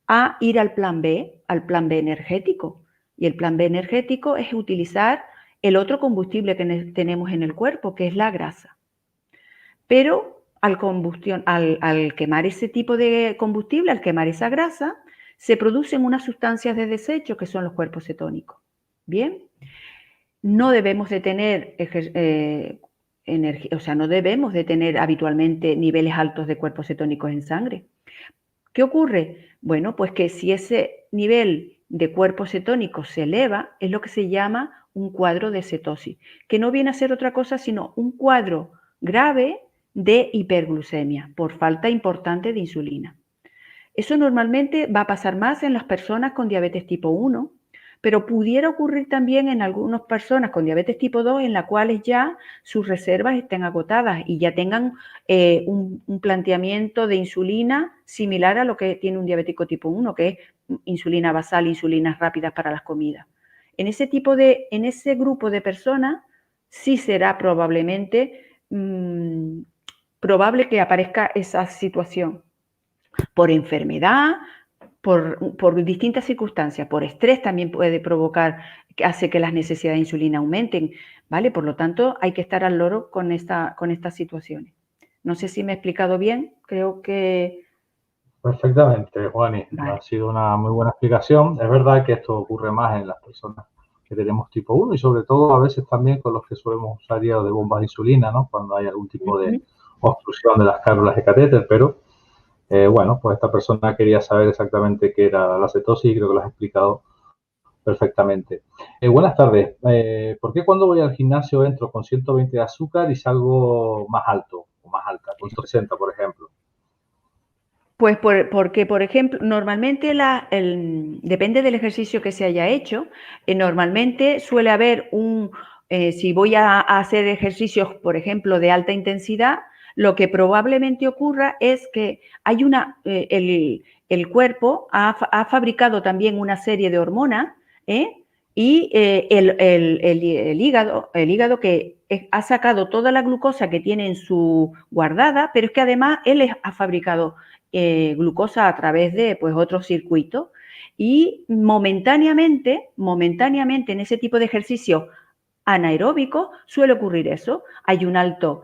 a ir al plan B energético. Y el plan B energético es utilizar el otro combustible que tenemos en el cuerpo, que es la grasa. Pero al quemar ese tipo de combustible, al quemar esa grasa, se producen unas sustancias de desecho que son los cuerpos cetónicos. Bien, no debemos de tener no debemos de tener habitualmente niveles altos de cuerpos cetónicos en sangre. ¿Qué ocurre? Bueno, pues que si ese nivel de cuerpos cetónicos se eleva, es lo que se llama un cuadro de cetosis, que no viene a ser otra cosa sino un cuadro grave de hiperglucemia por falta importante de insulina. Eso normalmente va a pasar más en las personas con diabetes tipo 1, pero pudiera ocurrir también en algunas personas con diabetes tipo 2 en las cuales ya sus reservas estén agotadas y ya tengan un planteamiento de insulina similar a lo que tiene un diabético tipo 1, que es insulina basal, insulinas rápidas para las comidas. En ese grupo de personas sí será probablemente probable que aparezca esa situación por enfermedad, por distintas circunstancias, por estrés también puede provocar que hace que las necesidades de insulina aumenten, ¿vale? Por lo tanto, hay que estar al loro con estas situaciones. No sé si me he explicado bien, creo que... Perfectamente, Juani. Ha Vale. sido una muy buena explicación. Es verdad que esto ocurre más en las personas que tenemos tipo 1 y sobre todo a veces también con los que solemos usar ya de bombas de insulina, ¿no? Cuando hay algún tipo de obstrucción de las cánulas de catéter, pero bueno, pues esta persona quería saber exactamente qué era la cetosis y creo que lo has explicado perfectamente. Buenas tardes. ¿Por qué cuando voy al gimnasio entro con 120 de azúcar y salgo más alto o más alta, con 160, por ejemplo? Pues porque, por ejemplo, normalmente depende del ejercicio que se haya hecho, normalmente suele haber si voy a hacer ejercicios, por ejemplo, de alta intensidad, lo que probablemente ocurra es que hay el cuerpo ha fabricado también una serie de hormonas, y el hígado que ha sacado toda la glucosa que tiene en su guardada, pero es que además él ha fabricado glucosa a través de pues, otros circuitos y momentáneamente en ese tipo de ejercicio anaeróbico suele ocurrir eso. Hay un alto,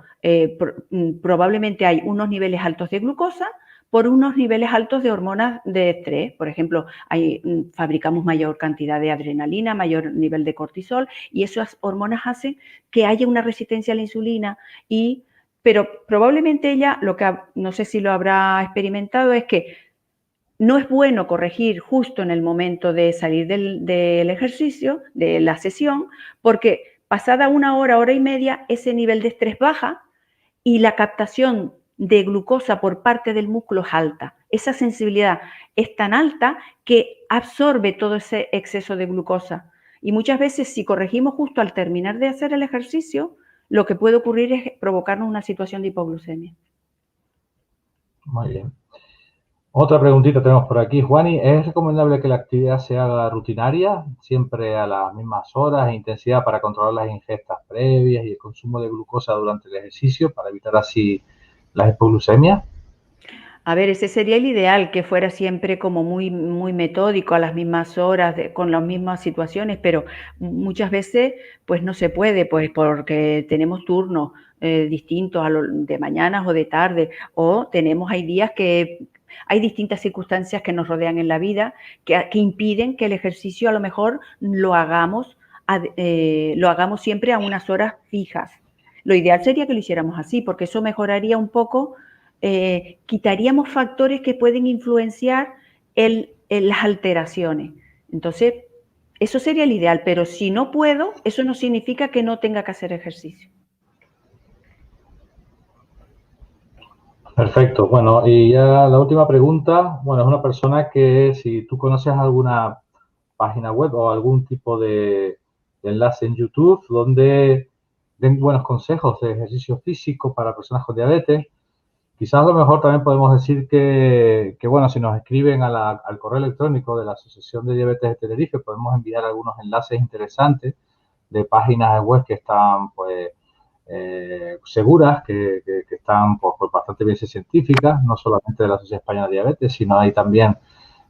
probablemente hay unos niveles altos de glucosa por unos niveles altos de hormonas de estrés. Por ejemplo, fabricamos mayor cantidad de adrenalina, mayor nivel de cortisol y esas hormonas hacen que haya una resistencia a la insulina pero probablemente ella, no sé si lo habrá experimentado, es que no es bueno corregir justo en el momento de salir del ejercicio, de la sesión, porque pasada una hora y media, ese nivel de estrés baja y la captación de glucosa por parte del músculo es alta. Esa sensibilidad es tan alta que absorbe todo ese exceso de glucosa. Y muchas veces, si corregimos justo al terminar de hacer el ejercicio, lo que puede ocurrir es provocarnos una situación de hipoglucemia. Muy bien. Otra preguntita tenemos por aquí, Juani. ¿Es recomendable que la actividad se haga rutinaria, siempre a las mismas horas e intensidad para controlar las ingestas previas y el consumo de glucosa durante el ejercicio para evitar así las hipoglucemias? A ver, ese sería el ideal, que fuera siempre como muy, muy metódico, a las mismas horas, con las mismas situaciones, pero muchas veces pues no se puede, pues porque tenemos turnos distintos de mañanas o de tarde, o hay días que hay distintas circunstancias que nos rodean en la vida que impiden que el ejercicio a lo mejor lo hagamos siempre a unas horas fijas. Lo ideal sería que lo hiciéramos así, porque eso mejoraría un poco, quitaríamos factores que pueden influenciar las alteraciones. Entonces, eso sería el ideal, pero si no puedo, eso no significa que no tenga que hacer ejercicio. Perfecto. Bueno, y ya la última pregunta, bueno, es una persona que si tú conoces alguna página web o algún tipo de enlace en YouTube donde den buenos consejos de ejercicio físico para personas con diabetes. Quizás a lo mejor también podemos decir que bueno, si nos escriben al correo electrónico de la Asociación de Diabetes de Tenerife, podemos enviar algunos enlaces interesantes de páginas web que están, pues, seguras, que están pues, bastante bien científicas, no solamente de la Sociedad Española de Diabetes, sino hay también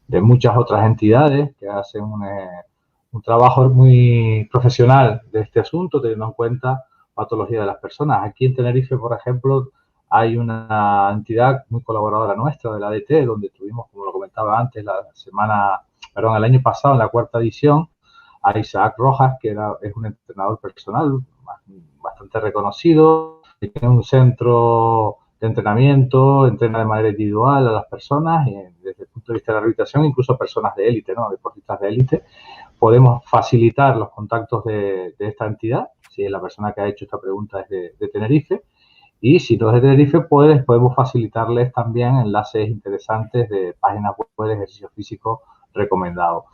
de muchas otras entidades que hacen un trabajo muy profesional de este asunto, teniendo en cuenta patología de las personas. Aquí en Tenerife, por ejemplo, hay una entidad muy colaboradora nuestra de la ADT, donde tuvimos, como lo comentaba antes, el año pasado, en la cuarta edición, a Isaac Rojas, que es un entrenador personal bastante reconocido, que tiene un centro de entrenamiento, entrena de manera individual a las personas y desde el punto de vista de la rehabilitación, incluso personas de élite, ¿no? Deportistas de élite. Podemos facilitar los contactos de esta entidad, si la persona que ha hecho esta pregunta es de Tenerife, y si no es de Tenerife, pues podemos facilitarles también enlaces interesantes de páginas web de ejercicio físico recomendado.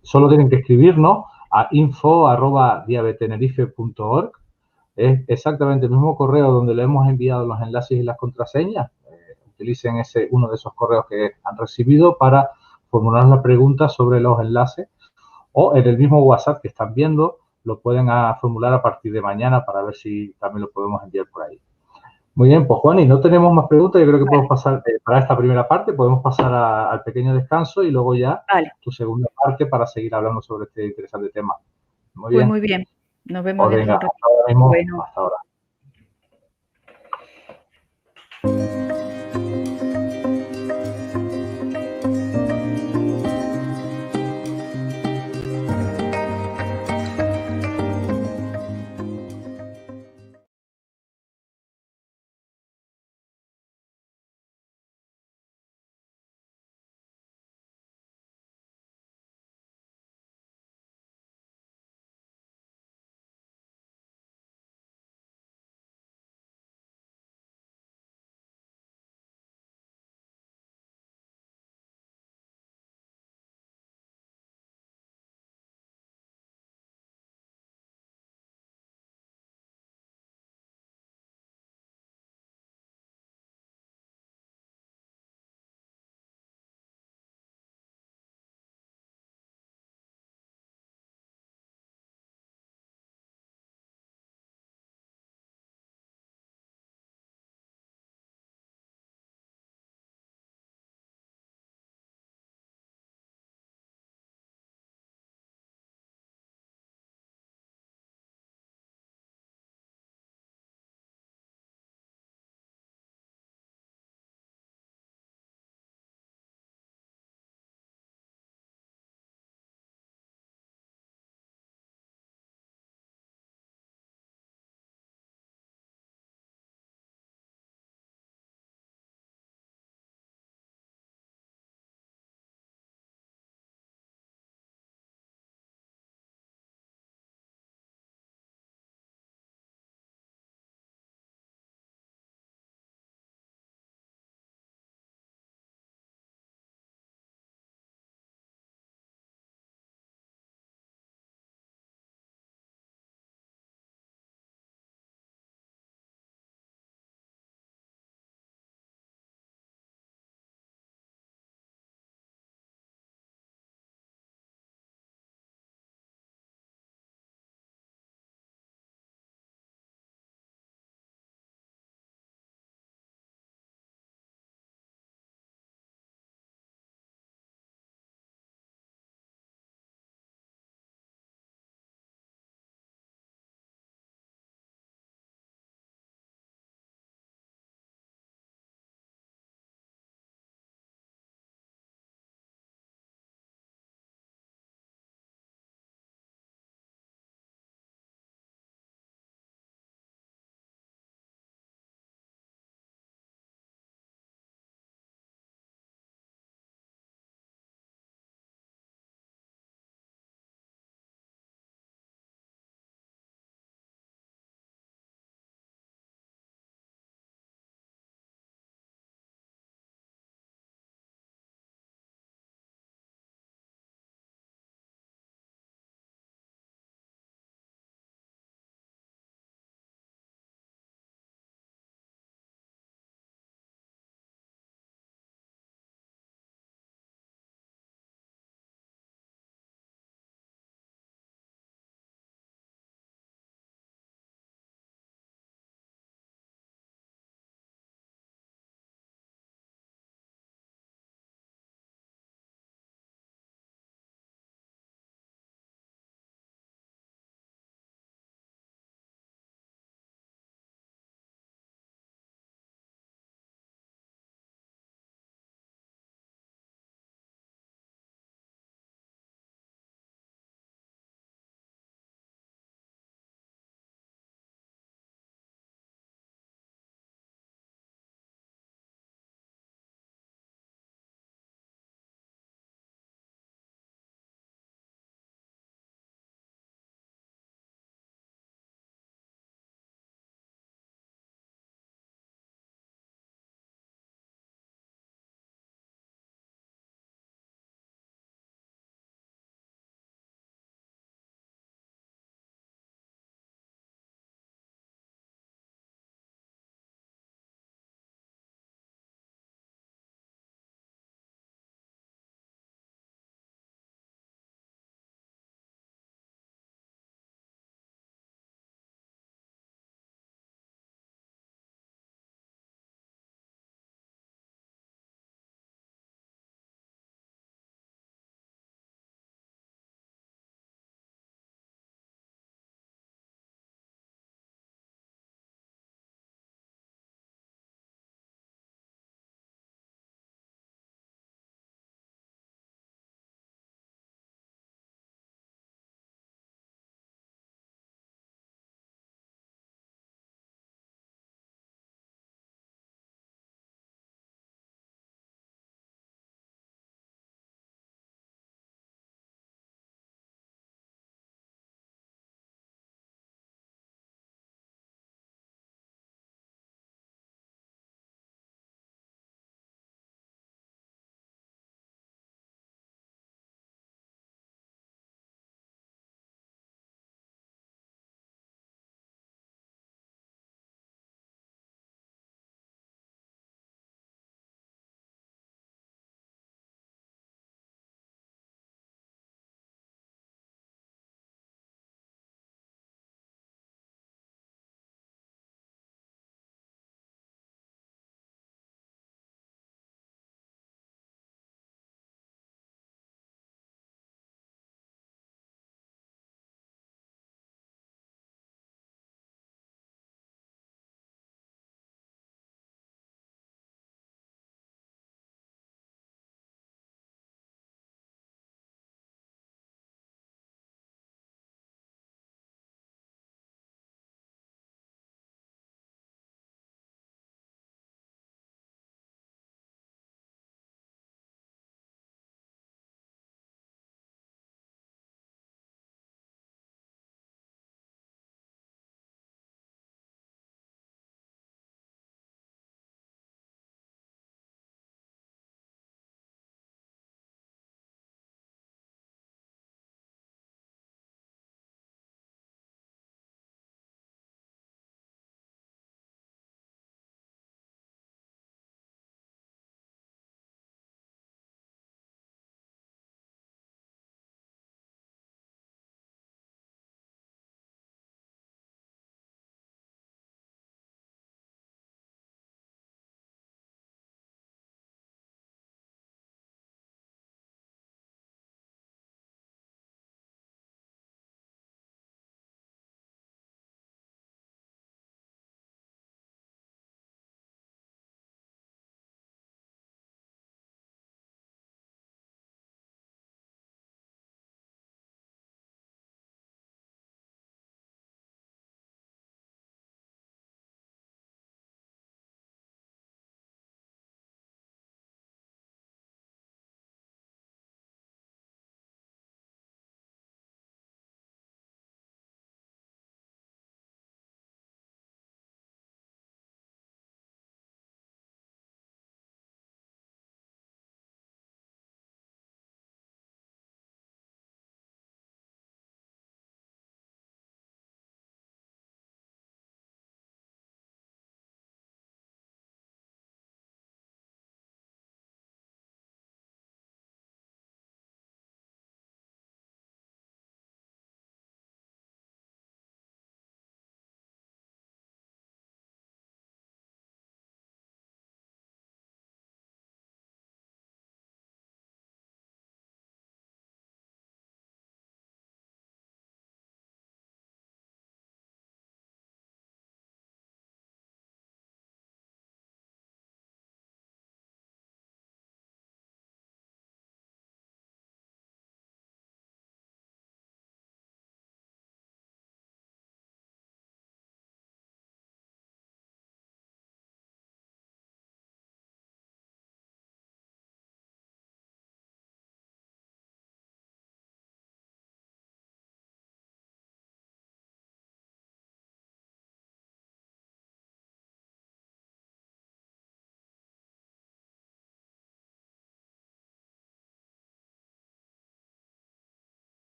Solo tienen que escribirnos a info@diabetenerife.org. Es exactamente el mismo correo donde le hemos enviado los enlaces y las contraseñas. Utilicen uno de esos correos que han recibido para formular la pregunta sobre los enlaces, o en el mismo WhatsApp que están viendo lo pueden formular a partir de mañana para ver si también lo podemos enviar por ahí. Muy bien, pues Juan, y no tenemos más preguntas. Yo creo que podemos Vale, pasar, para esta primera parte, podemos pasar al pequeño descanso y luego ya vale. tu segunda parte para seguir hablando sobre este interesante tema. Muy Pues bien. muy bien. Nos vemos Pues dentro venga, de un hasta ratito. ahora mismo, Bueno. hasta ahora.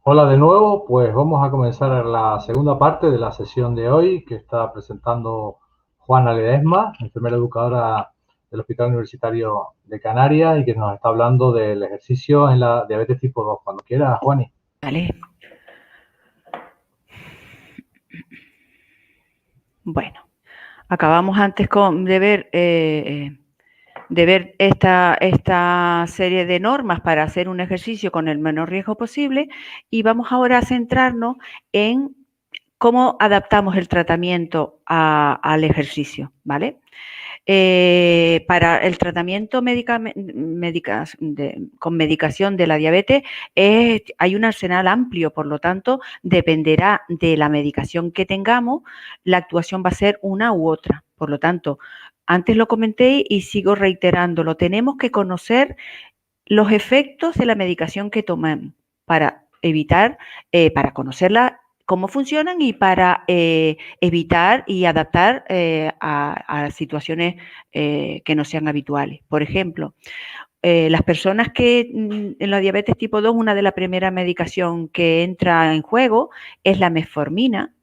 Hola de nuevo, pues vamos a comenzar la segunda parte de la sesión de hoy que está presentando Juana Ledesma, enfermera educadora del Hospital Universitario de Canarias y que nos está hablando del ejercicio en la diabetes tipo 2. Cuando quiera, Juani. Vale. Bueno, acabamos antes de ver esta serie de normas para hacer un ejercicio con el menor riesgo posible y vamos ahora a centrarnos en cómo adaptamos el tratamiento al ejercicio, ¿vale? Para el tratamiento con medicación de la diabetes hay un arsenal amplio, por lo tanto, dependerá de la medicación que tengamos, la actuación va a ser una u otra. Por lo tanto, antes lo comenté y sigo reiterándolo, tenemos que conocer los efectos de la medicación que tomamos para evitar, para conocerla cómo funcionan y para evitar y adaptar a situaciones que no sean habituales. Por ejemplo, las personas que en la diabetes tipo 2, una de las primeras medicación que entra en juego es la metformina,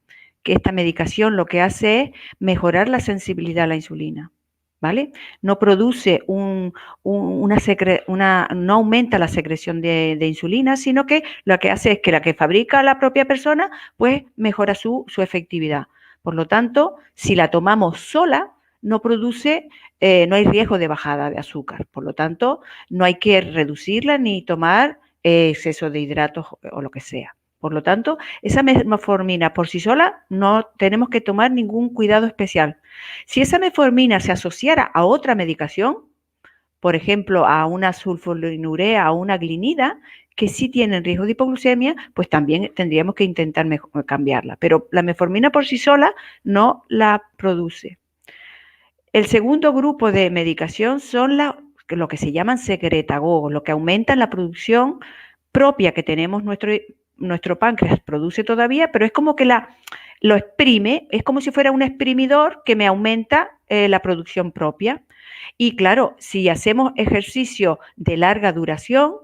que esta medicación lo que hace es mejorar la sensibilidad a la insulina. ¿Vale? No produce no aumenta la secreción de insulina, sino que lo que hace es que la que fabrica la propia persona, pues mejora su efectividad. Por lo tanto, si la tomamos sola, no produce, no hay riesgo de bajada de azúcar. Por lo tanto, no hay que reducirla ni tomar exceso de hidratos o lo que sea. Por lo tanto, esa metformina por sí sola no tenemos que tomar ningún cuidado especial. Si esa metformina se asociara a otra medicación, por ejemplo, a una sulfonilurea, a una glinida, que sí tienen riesgo de hipoglucemia, pues también tendríamos que intentar cambiarla. Pero la metformina por sí sola no la produce. El segundo grupo de medicación son lo que se llaman secretagogos, lo que aumentan la producción propia que tenemos nuestro páncreas produce todavía, pero es como que lo exprime, es como si fuera un exprimidor que me aumenta la producción propia. Y claro, si hacemos ejercicio de larga duración,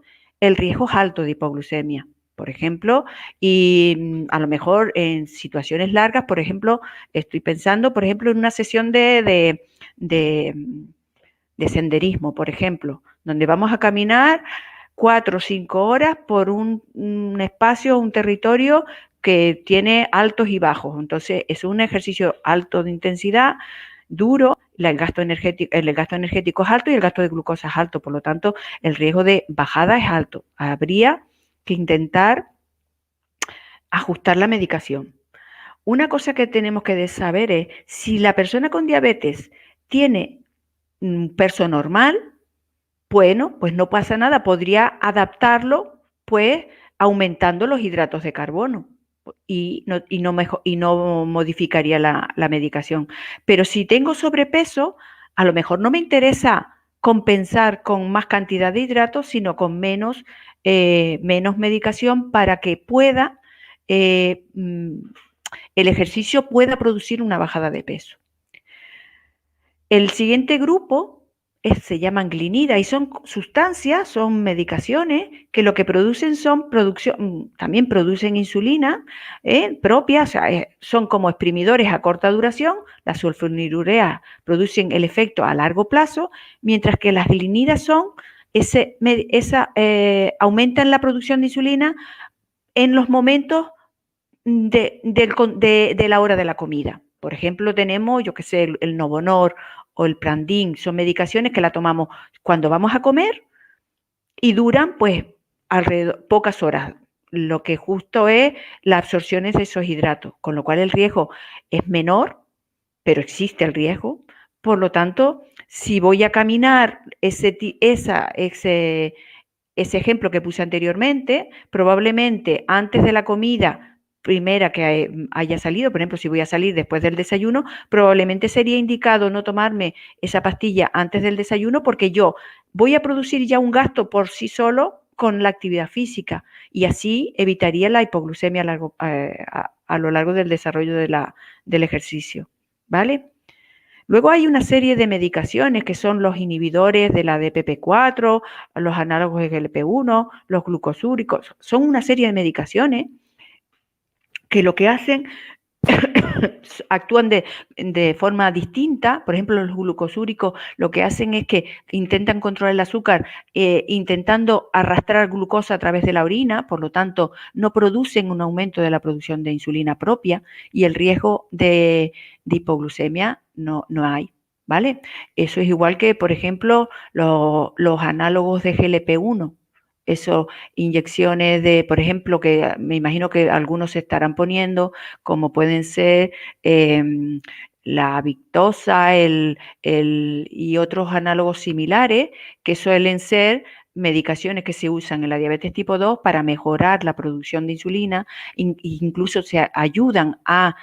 el riesgo es alto de hipoglucemia, por ejemplo, y a lo mejor en situaciones largas, por ejemplo, estoy pensando, por ejemplo, en una sesión de senderismo, por ejemplo, donde vamos a caminar 4 o 5 horas por un espacio, un territorio que tiene altos y bajos. Entonces, es un ejercicio alto de intensidad, duro, el gasto energético es alto y el gasto de glucosa es alto. Por lo tanto, el riesgo de bajada es alto. Habría que intentar ajustar la medicación. Una cosa que tenemos que saber es si la persona con diabetes tiene peso normal, bueno, pues no pasa nada, podría adaptarlo pues aumentando los hidratos de carbono y no modificaría la medicación. Pero si tengo sobrepeso, a lo mejor no me interesa compensar con más cantidad de hidratos, sino con menos medicación para que pueda el ejercicio pueda producir una bajada de peso. El siguiente grupo se llaman glinida y son sustancias, son medicaciones que lo que producen también producen insulina propia, o sea, son como exprimidores a corta duración. Las sulfonilureas producen el efecto a largo plazo, mientras que las glinidas aumentan la producción de insulina en los momentos de la hora de la comida. Por ejemplo, tenemos, yo qué sé, el Novonor o el Prandin, son medicaciones que la tomamos cuando vamos a comer y duran pues alrededor pocas horas. Lo que justo es la absorción de esos hidratos, con lo cual el riesgo es menor, pero existe el riesgo. Por lo tanto, si voy a caminar ese ejemplo que puse anteriormente, probablemente antes de la comida primera que haya salido, por ejemplo, si voy a salir después del desayuno, probablemente sería indicado no tomarme esa pastilla antes del desayuno porque yo voy a producir ya un gasto por sí solo con la actividad física y así evitaría la hipoglucemia a lo largo del desarrollo del ejercicio, ¿vale? Luego hay una serie de medicaciones que son los inhibidores de la DPP4, los análogos de GLP-1, los glucosúricos. Son una serie de medicaciones que lo que hacen actúan de forma distinta. Por ejemplo, los glucosúricos lo que hacen es que intentan controlar el azúcar intentando arrastrar glucosa a través de la orina, por lo tanto no producen un aumento de la producción de insulina propia y el riesgo de hipoglucemia no hay, ¿vale? Eso es igual que, por ejemplo, los análogos de GLP-1. Eso, inyecciones de, por ejemplo, que me imagino que algunos se estarán poniendo, como pueden ser la Victoza y otros análogos similares, que suelen ser medicaciones que se usan en la diabetes tipo 2 para mejorar la producción de insulina, incluso se ayudan a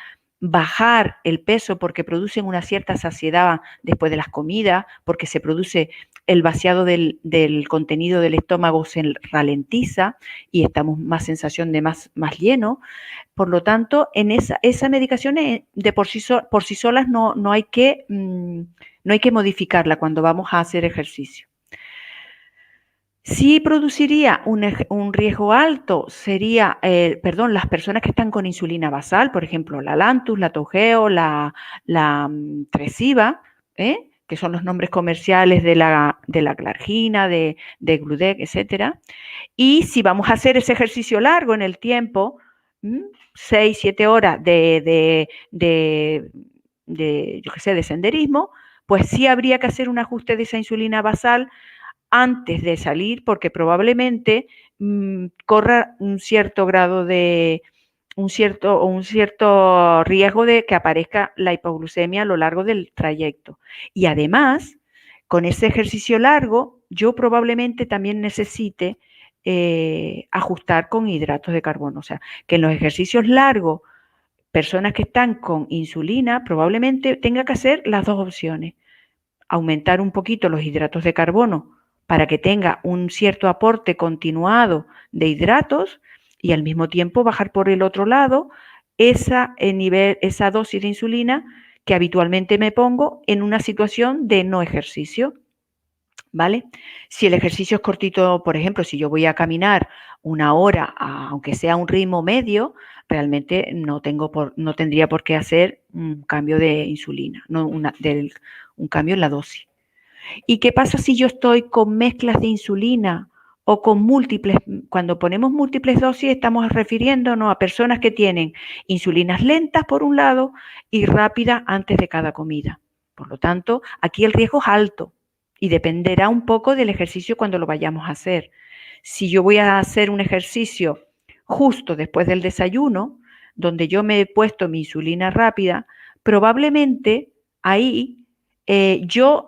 bajar el peso porque producen una cierta saciedad después de las comidas, porque se produce el vaciado del contenido del estómago, se ralentiza y estamos más sensación de más lleno. Por lo tanto, en esas medicaciones de por sí solas no hay que modificarla cuando vamos a hacer ejercicio. Sí produciría un riesgo alto sería, las personas que están con insulina basal, por ejemplo, la Lantus, la Toujeo, la Tresiba, que son los nombres comerciales de la Glargina, de Gludec, etcétera. Y si vamos a hacer ese ejercicio largo en el tiempo, 6, 7 horas de senderismo, pues sí habría que hacer un ajuste de esa insulina basal antes de salir, porque probablemente corra un cierto grado de un cierto riesgo de que aparezca la hipoglucemia a lo largo del trayecto. Y además, con ese ejercicio largo, yo probablemente también necesite ajustar con hidratos de carbono. O sea, que en los ejercicios largos, personas que están con insulina probablemente tenga que hacer las dos opciones. Aumentar un poquito los hidratos de carbono para que tenga un cierto aporte continuado de hidratos y al mismo tiempo bajar por el otro lado esa dosis de insulina que habitualmente me pongo en una situación de no ejercicio, ¿vale? Si el ejercicio es cortito, por ejemplo, si yo voy a caminar 1 hora, aunque sea un ritmo medio, realmente no tendría por qué hacer un cambio de insulina, un cambio en la dosis. ¿Y qué pasa si yo estoy con mezclas de insulina o con múltiples? Cuando ponemos múltiples dosis estamos refiriéndonos a personas que tienen insulinas lentas por un lado y rápidas antes de cada comida. Por lo tanto, aquí el riesgo es alto y dependerá un poco del ejercicio cuando lo vayamos a hacer. Si yo voy a hacer un ejercicio justo después del desayuno, donde yo me he puesto mi insulina rápida, probablemente ahí yo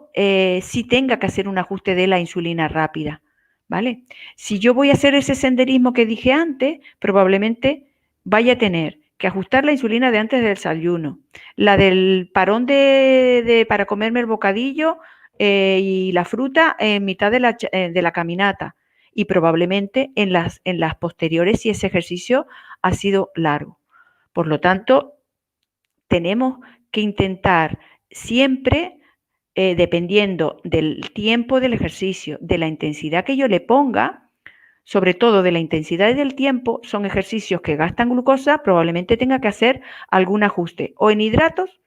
sí tenga que hacer un ajuste de la insulina rápida, ¿vale? Si yo voy a hacer ese senderismo que dije antes, probablemente vaya a tener que ajustar la insulina de antes del desayuno, la del parón para comerme el bocadillo y la fruta en mitad de la caminata y probablemente en las posteriores si ese ejercicio ha sido largo. Por lo tanto, tenemos que intentar siempre dependiendo del tiempo del ejercicio, de la intensidad que yo le ponga, sobre todo de la intensidad y del tiempo, son ejercicios que gastan glucosa, probablemente tenga que hacer algún ajuste, o en hidratos,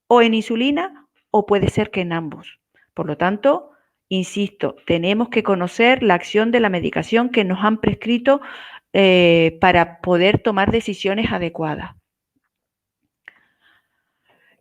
o en insulina, o puede ser que en ambos. Por lo tanto, insisto, tenemos que conocer la acción de la medicación que nos han prescrito para poder tomar decisiones adecuadas.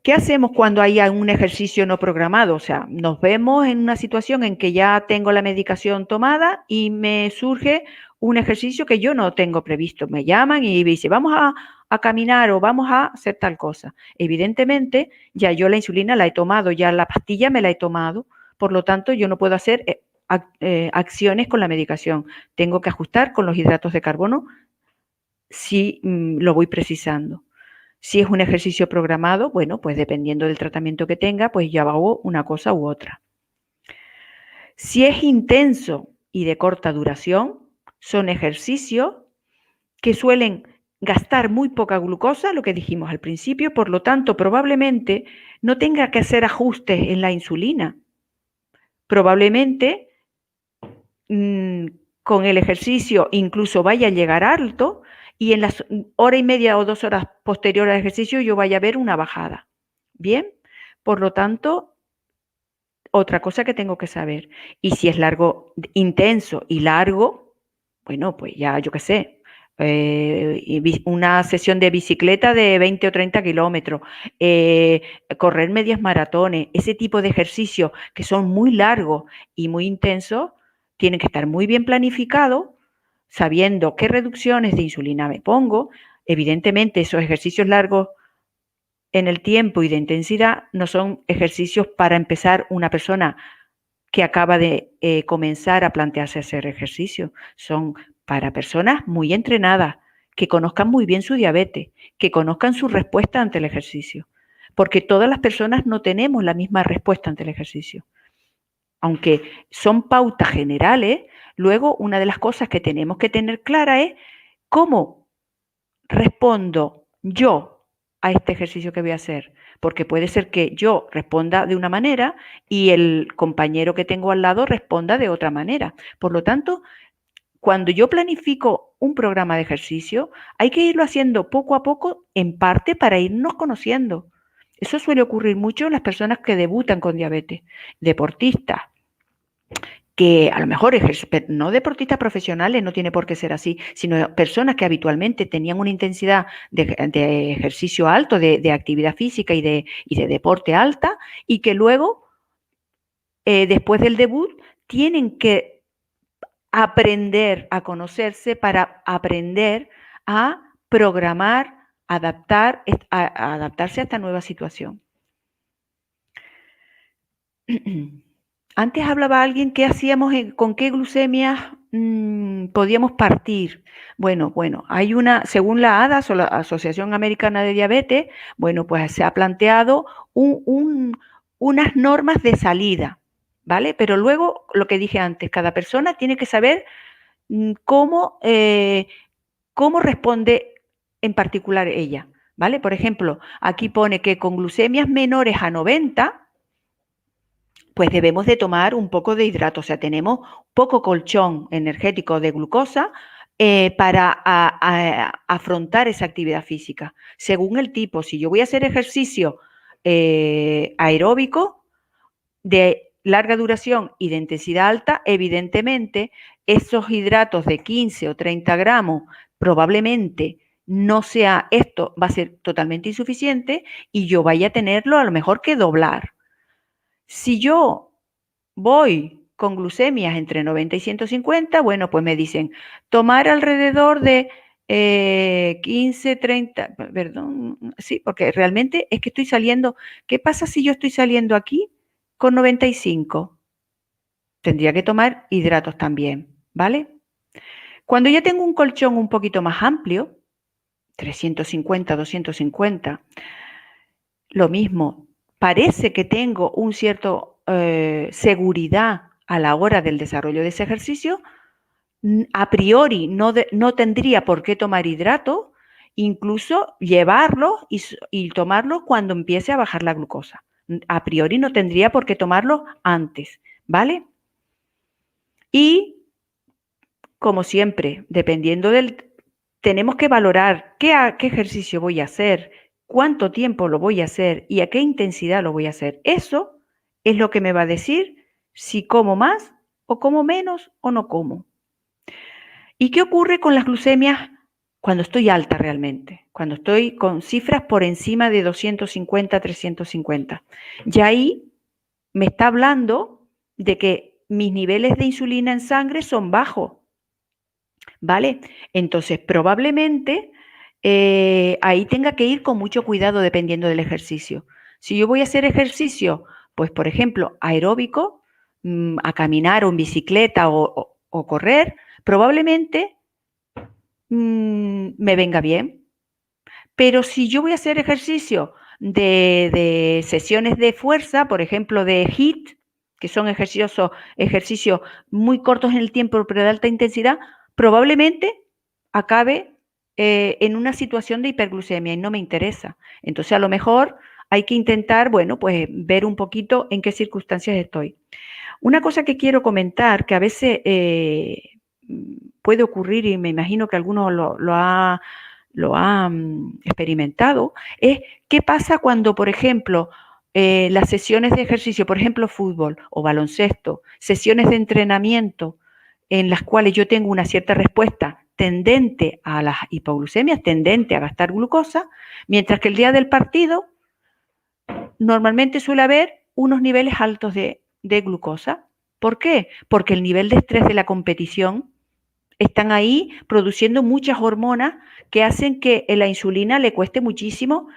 ¿Qué hacemos cuando hay un ejercicio no programado? O sea, nos vemos en una situación en que ya tengo la medicación tomada y me surge un ejercicio que yo no tengo previsto. Me llaman y me dicen, vamos a caminar o vamos a hacer tal cosa. Evidentemente, ya yo la insulina la he tomado, ya la pastilla me la he tomado, por lo tanto, yo no puedo hacer acciones con la medicación. Tengo que ajustar con los hidratos de carbono si lo voy precisando. Si es un ejercicio programado, bueno, pues dependiendo del tratamiento que tenga, pues ya hago una cosa u otra. Si es intenso y de corta duración, son ejercicios que suelen gastar muy poca glucosa, lo que dijimos al principio, por lo tanto, probablemente no tenga que hacer ajustes en la insulina. Probablemente con el ejercicio incluso vaya a llegar alto y en las hora y media o 2 horas posteriores al ejercicio yo vaya a ver una bajada. Bien, por lo tanto, otra cosa que tengo que saber. Y si es largo, intenso y largo, bueno, pues ya yo qué sé, una sesión de bicicleta de 20 o 30 kilómetros, correr medias maratones, ese tipo de ejercicios que son muy largos y muy intensos, tienen que estar muy bien planificados, sabiendo qué reducciones de insulina me pongo. Evidentemente, esos ejercicios largos en el tiempo y de intensidad no son ejercicios para empezar una persona que acaba de comenzar a plantearse hacer ejercicio. Son para personas muy entrenadas, que conozcan muy bien su diabetes, que conozcan su respuesta ante el ejercicio. Porque todas las personas no tenemos la misma respuesta ante el ejercicio. Aunque son pautas generales, luego una de las cosas que tenemos que tener clara es cómo respondo yo a este ejercicio que voy a hacer, porque puede ser que yo responda de una manera y el compañero que tengo al lado responda de otra manera. Por lo tanto, cuando yo planifico un programa de ejercicio, hay que irlo haciendo poco a poco, en parte para irnos conociendo. Eso suele ocurrir mucho en las personas que debutan con diabetes, deportistas, que a lo mejor no deportistas profesionales, no tiene por qué ser así, sino personas que habitualmente tenían una intensidad de ejercicio alto, de actividad física y de deporte alta, y que luego, después del debut, tienen que aprender a conocerse para aprender a programar, adaptarse a esta nueva situación. Antes hablaba alguien qué hacíamos, con qué glucemias podíamos partir. Bueno, hay una, según la ADAS o la Asociación Americana de Diabetes, bueno, pues se ha planteado unas normas de salida, ¿vale? Pero luego, lo que dije antes, cada persona tiene que saber cómo responde en particular ella, ¿vale? Por ejemplo, aquí pone que con glucemias menores a 90, pues debemos de tomar un poco de hidrato, o sea, tenemos poco colchón energético de glucosa para afrontar esa actividad física. Según el tipo, si yo voy a hacer ejercicio aeróbico de larga duración y de intensidad alta, evidentemente esos hidratos de 15 o 30 gramos probablemente no sea, esto va a ser totalmente insuficiente y yo vaya a tenerlo a lo mejor que doblar. Si yo voy con glucemias entre 90 y 150, bueno, pues me dicen tomar alrededor de 15, 30, perdón, sí, porque realmente es que estoy saliendo. ¿Qué pasa si yo estoy saliendo aquí con 95? Tendría que tomar hidratos también, ¿vale? Cuando ya tengo un colchón un poquito más amplio, 350, 250, lo mismo, parece que tengo un cierto seguridad a la hora del desarrollo de ese ejercicio, a priori no tendría por qué tomar hidrato, incluso llevarlo y tomarlo cuando empiece a bajar la glucosa. A priori no tendría por qué tomarlo antes, ¿vale? Y, como siempre, dependiendo tenemos que valorar qué ejercicio voy a hacer, cuánto tiempo lo voy a hacer y a qué intensidad lo voy a hacer. Eso es lo que me va a decir si como más o como menos o no como. ¿Y qué ocurre con las glucemias cuando estoy alta realmente? Cuando estoy con cifras por encima de 250, 350. Ya ahí me está hablando de que mis niveles de insulina en sangre son bajos, ¿vale? Entonces, probablemente ahí tenga que ir con mucho cuidado dependiendo del ejercicio. Si yo voy a hacer ejercicio, pues por ejemplo, aeróbico, a caminar o en bicicleta o correr, probablemente me venga bien. Pero si yo voy a hacer ejercicio de sesiones de fuerza, por ejemplo, de HIIT, que son ejercicios muy cortos en el tiempo, pero de alta intensidad, probablemente acabe en una situación de hiperglucemia y no me interesa. Entonces, a lo mejor hay que intentar, bueno, pues ver un poquito en qué circunstancias estoy. Una cosa que quiero comentar, que a veces puede ocurrir, y me imagino que algunos lo ha experimentado, es qué pasa cuando, por ejemplo, las sesiones de ejercicio, por ejemplo, fútbol o baloncesto, sesiones de entrenamiento en las cuales yo tengo una cierta respuesta tendente a las hipoglucemias, tendente a gastar glucosa, mientras que el día del partido normalmente suele haber unos niveles altos de glucosa. ¿Por qué? Porque el nivel de estrés de la competición están ahí produciendo muchas hormonas que hacen que la insulina le cueste muchísimo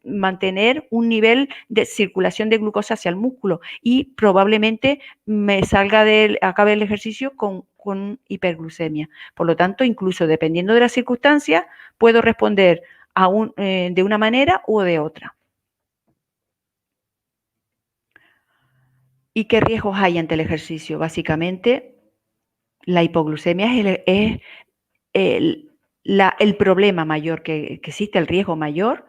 mantener un nivel de circulación de glucosa hacia el músculo y probablemente me acabe el ejercicio con hiperglucemia. Por lo tanto, incluso dependiendo de las circunstancias, puedo responder de una manera u de otra. ¿Y qué riesgos hay ante el ejercicio? Básicamente, la hipoglucemia es el problema mayor que existe, el riesgo mayor,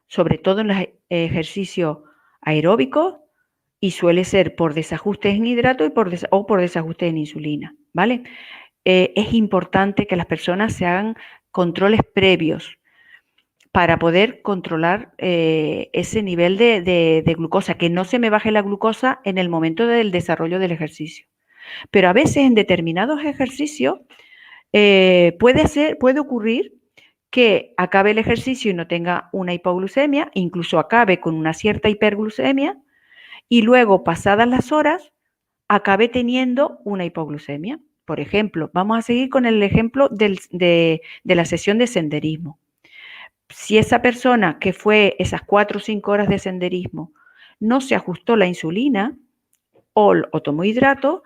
sobre todo en los ejercicios aeróbicos, y suele ser por desajustes en hidrato o por desajustes en insulina, ¿vale? Es importante que las personas se hagan controles previos para poder controlar ese nivel de glucosa, que no se me baje la glucosa en el momento del desarrollo del ejercicio. Pero a veces en determinados ejercicios puede ocurrir que acabe el ejercicio y no tenga una hipoglucemia, incluso acabe con una cierta hiperglucemia y luego, pasadas las horas, acabe teniendo una hipoglucemia. Por ejemplo, vamos a seguir con el ejemplo de la sesión de senderismo. Si esa persona que fue esas 4 o 5 horas de senderismo no se ajustó la insulina o tomó hidrato,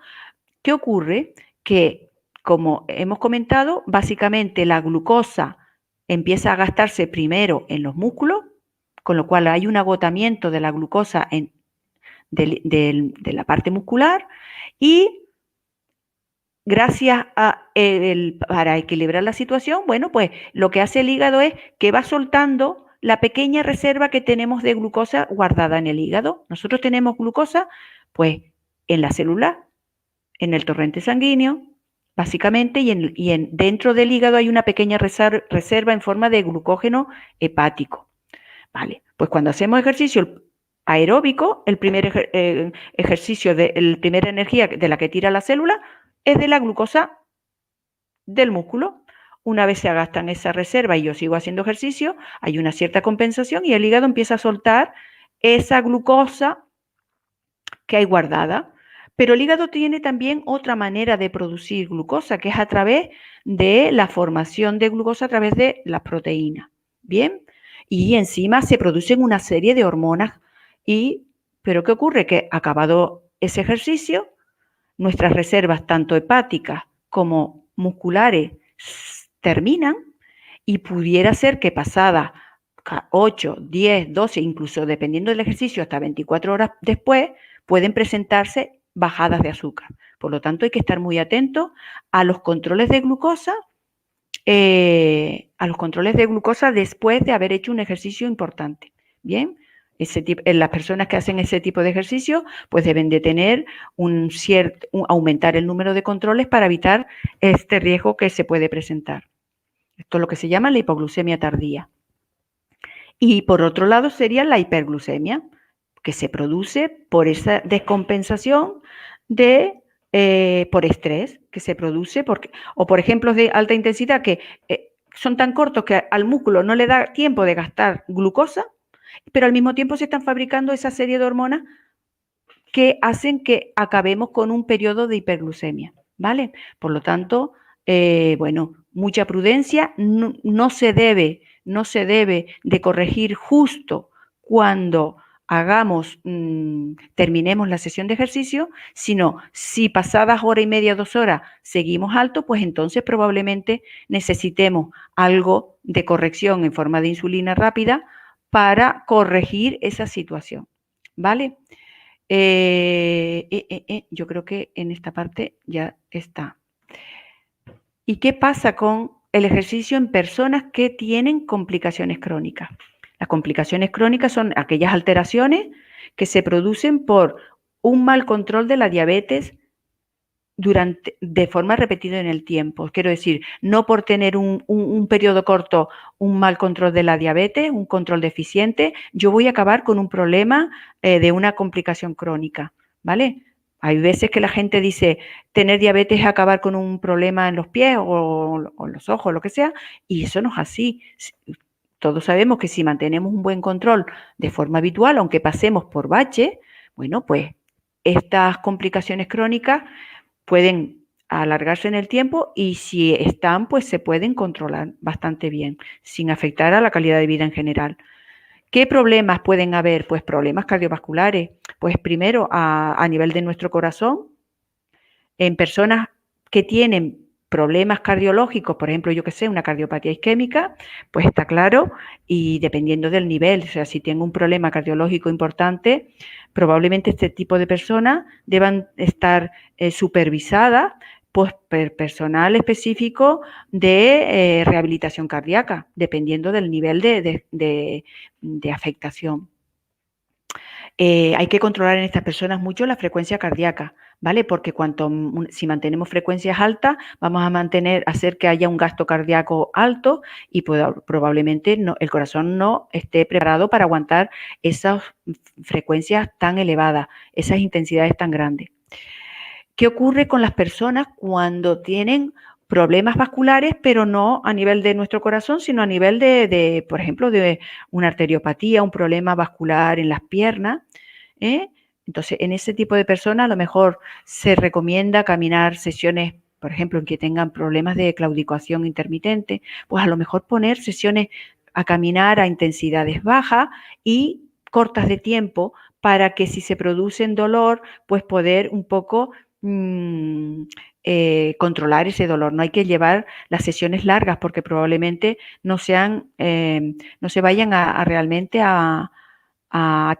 ¿qué ocurre? Que, como hemos comentado, básicamente la glucosa empieza a gastarse primero en los músculos, con lo cual hay un agotamiento de la glucosa de la parte muscular y gracias para equilibrar la situación, bueno, pues lo que hace el hígado es que va soltando la pequeña reserva que tenemos de glucosa guardada en el hígado. Nosotros tenemos glucosa, pues, en la célula, en el torrente sanguíneo, básicamente, y dentro del hígado hay una pequeña reserva en forma de glucógeno hepático. Vale, pues cuando hacemos ejercicio aeróbico, el primer ejercicio, la primera energía de la que tira la célula es de la glucosa del músculo. Una vez se agastan esa reserva y yo sigo haciendo ejercicio, hay una cierta compensación y el hígado empieza a soltar esa glucosa que hay guardada. Pero el hígado tiene también otra manera de producir glucosa, que es a través de la formación de glucosa a través de las proteínas. ¿Bien? Y encima se producen una serie de hormonas. ¿Pero qué ocurre? Que acabado ese ejercicio, nuestras reservas, tanto hepáticas como musculares, terminan y pudiera ser que pasadas 8, 10, 12, incluso dependiendo del ejercicio, hasta 24 horas después, pueden presentarse bajadas de azúcar. Por lo tanto, hay que estar muy atentos a los controles de glucosa, después de haber hecho un ejercicio importante. Bien, las personas que hacen ese tipo de ejercicio, pues deben de tener aumentar el número de controles para evitar este riesgo que se puede presentar. Esto es lo que se llama la hipoglucemia tardía. Y por otro lado sería la hiperglucemia, que se produce por esa descompensación por estrés, que se produce o por ejemplos de alta intensidad que son tan cortos que al músculo no le da tiempo de gastar glucosa, pero al mismo tiempo se están fabricando esa serie de hormonas que hacen que acabemos con un periodo de hiperglucemia, ¿vale? Por lo tanto, bueno, mucha prudencia, no se debe de corregir justo cuando terminemos la sesión de ejercicio, sino si pasadas hora y media, 2 horas, seguimos alto, pues entonces probablemente necesitemos algo de corrección en forma de insulina rápida para corregir esa situación, ¿vale? Yo creo que en esta parte ya está. ¿Y qué pasa con el ejercicio en personas que tienen complicaciones crónicas. Las complicaciones crónicas son aquellas alteraciones que se producen por un mal control de la diabetes de forma repetida en el tiempo. Quiero decir, no por tener un periodo corto, un mal control de la diabetes, un control deficiente, yo voy a acabar con un problema de una complicación crónica, ¿vale? Hay veces que la gente dice, tener diabetes es acabar con un problema en los pies o en los ojos, lo que sea, y eso no es así. Todos sabemos que si mantenemos un buen control de forma habitual, aunque pasemos por bache, bueno, pues estas complicaciones crónicas pueden alargarse en el tiempo y si están, pues se pueden controlar bastante bien, sin afectar a la calidad de vida en general. ¿Qué problemas pueden haber? Pues problemas cardiovasculares. Pues primero a nivel de nuestro corazón, en personas que tienen problemas cardiológicos, por ejemplo, yo que sé, una cardiopatía isquémica, pues está claro, y dependiendo del nivel, o sea, si tengo un problema cardiológico importante, probablemente este tipo de personas deban estar supervisadas por personal específico de rehabilitación cardíaca, dependiendo del nivel de afectación. Hay que controlar en estas personas mucho la frecuencia cardíaca, ¿vale? Porque si mantenemos frecuencias altas, vamos a hacer que haya un gasto cardíaco alto y probablemente el corazón no esté preparado para aguantar esas frecuencias tan elevadas, esas intensidades tan grandes. ¿Qué ocurre con las personas cuando tienen problemas vasculares, pero no a nivel de nuestro corazón, sino a nivel por ejemplo, de una arteriopatía, un problema vascular en las piernas? Entonces, en ese tipo de personas a lo mejor se recomienda caminar sesiones, por ejemplo, en que tengan problemas de claudicación intermitente, pues a lo mejor poner sesiones a caminar a intensidades bajas y cortas de tiempo para que si se produce dolor, pues poder un poco controlar ese dolor. No hay que llevar las sesiones largas porque probablemente no se vayan realmente a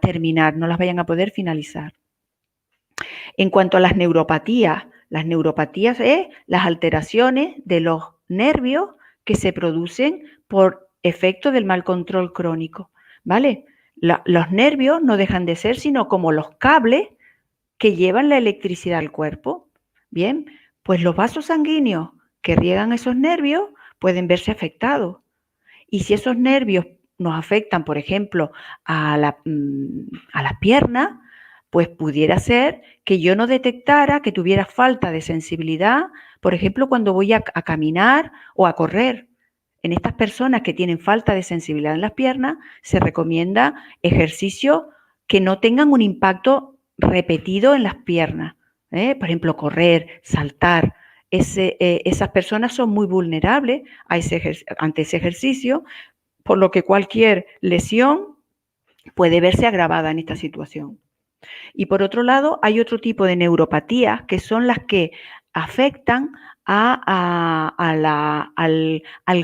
terminar, no las vayan a poder finalizar. En cuanto a las neuropatías es las alteraciones de los nervios que se producen por efecto del mal control crónico, ¿vale? Los nervios no dejan de ser sino como los cables que llevan la electricidad al cuerpo. Bien, pues los vasos sanguíneos que riegan esos nervios pueden verse afectados. Y si esos nervios nos afectan, por ejemplo, a las piernas, pues pudiera ser que yo no detectara que tuviera falta de sensibilidad, por ejemplo, cuando voy a caminar o a correr. En estas personas que tienen falta de sensibilidad en las piernas, se recomienda ejercicios que no tengan un impacto repetido en las piernas. Por ejemplo, correr, saltar. Esas personas son muy vulnerables ante ese ejercicio, por lo que cualquier lesión puede verse agravada en esta situación. Y por otro lado, hay otro tipo de neuropatías que son las que afectan al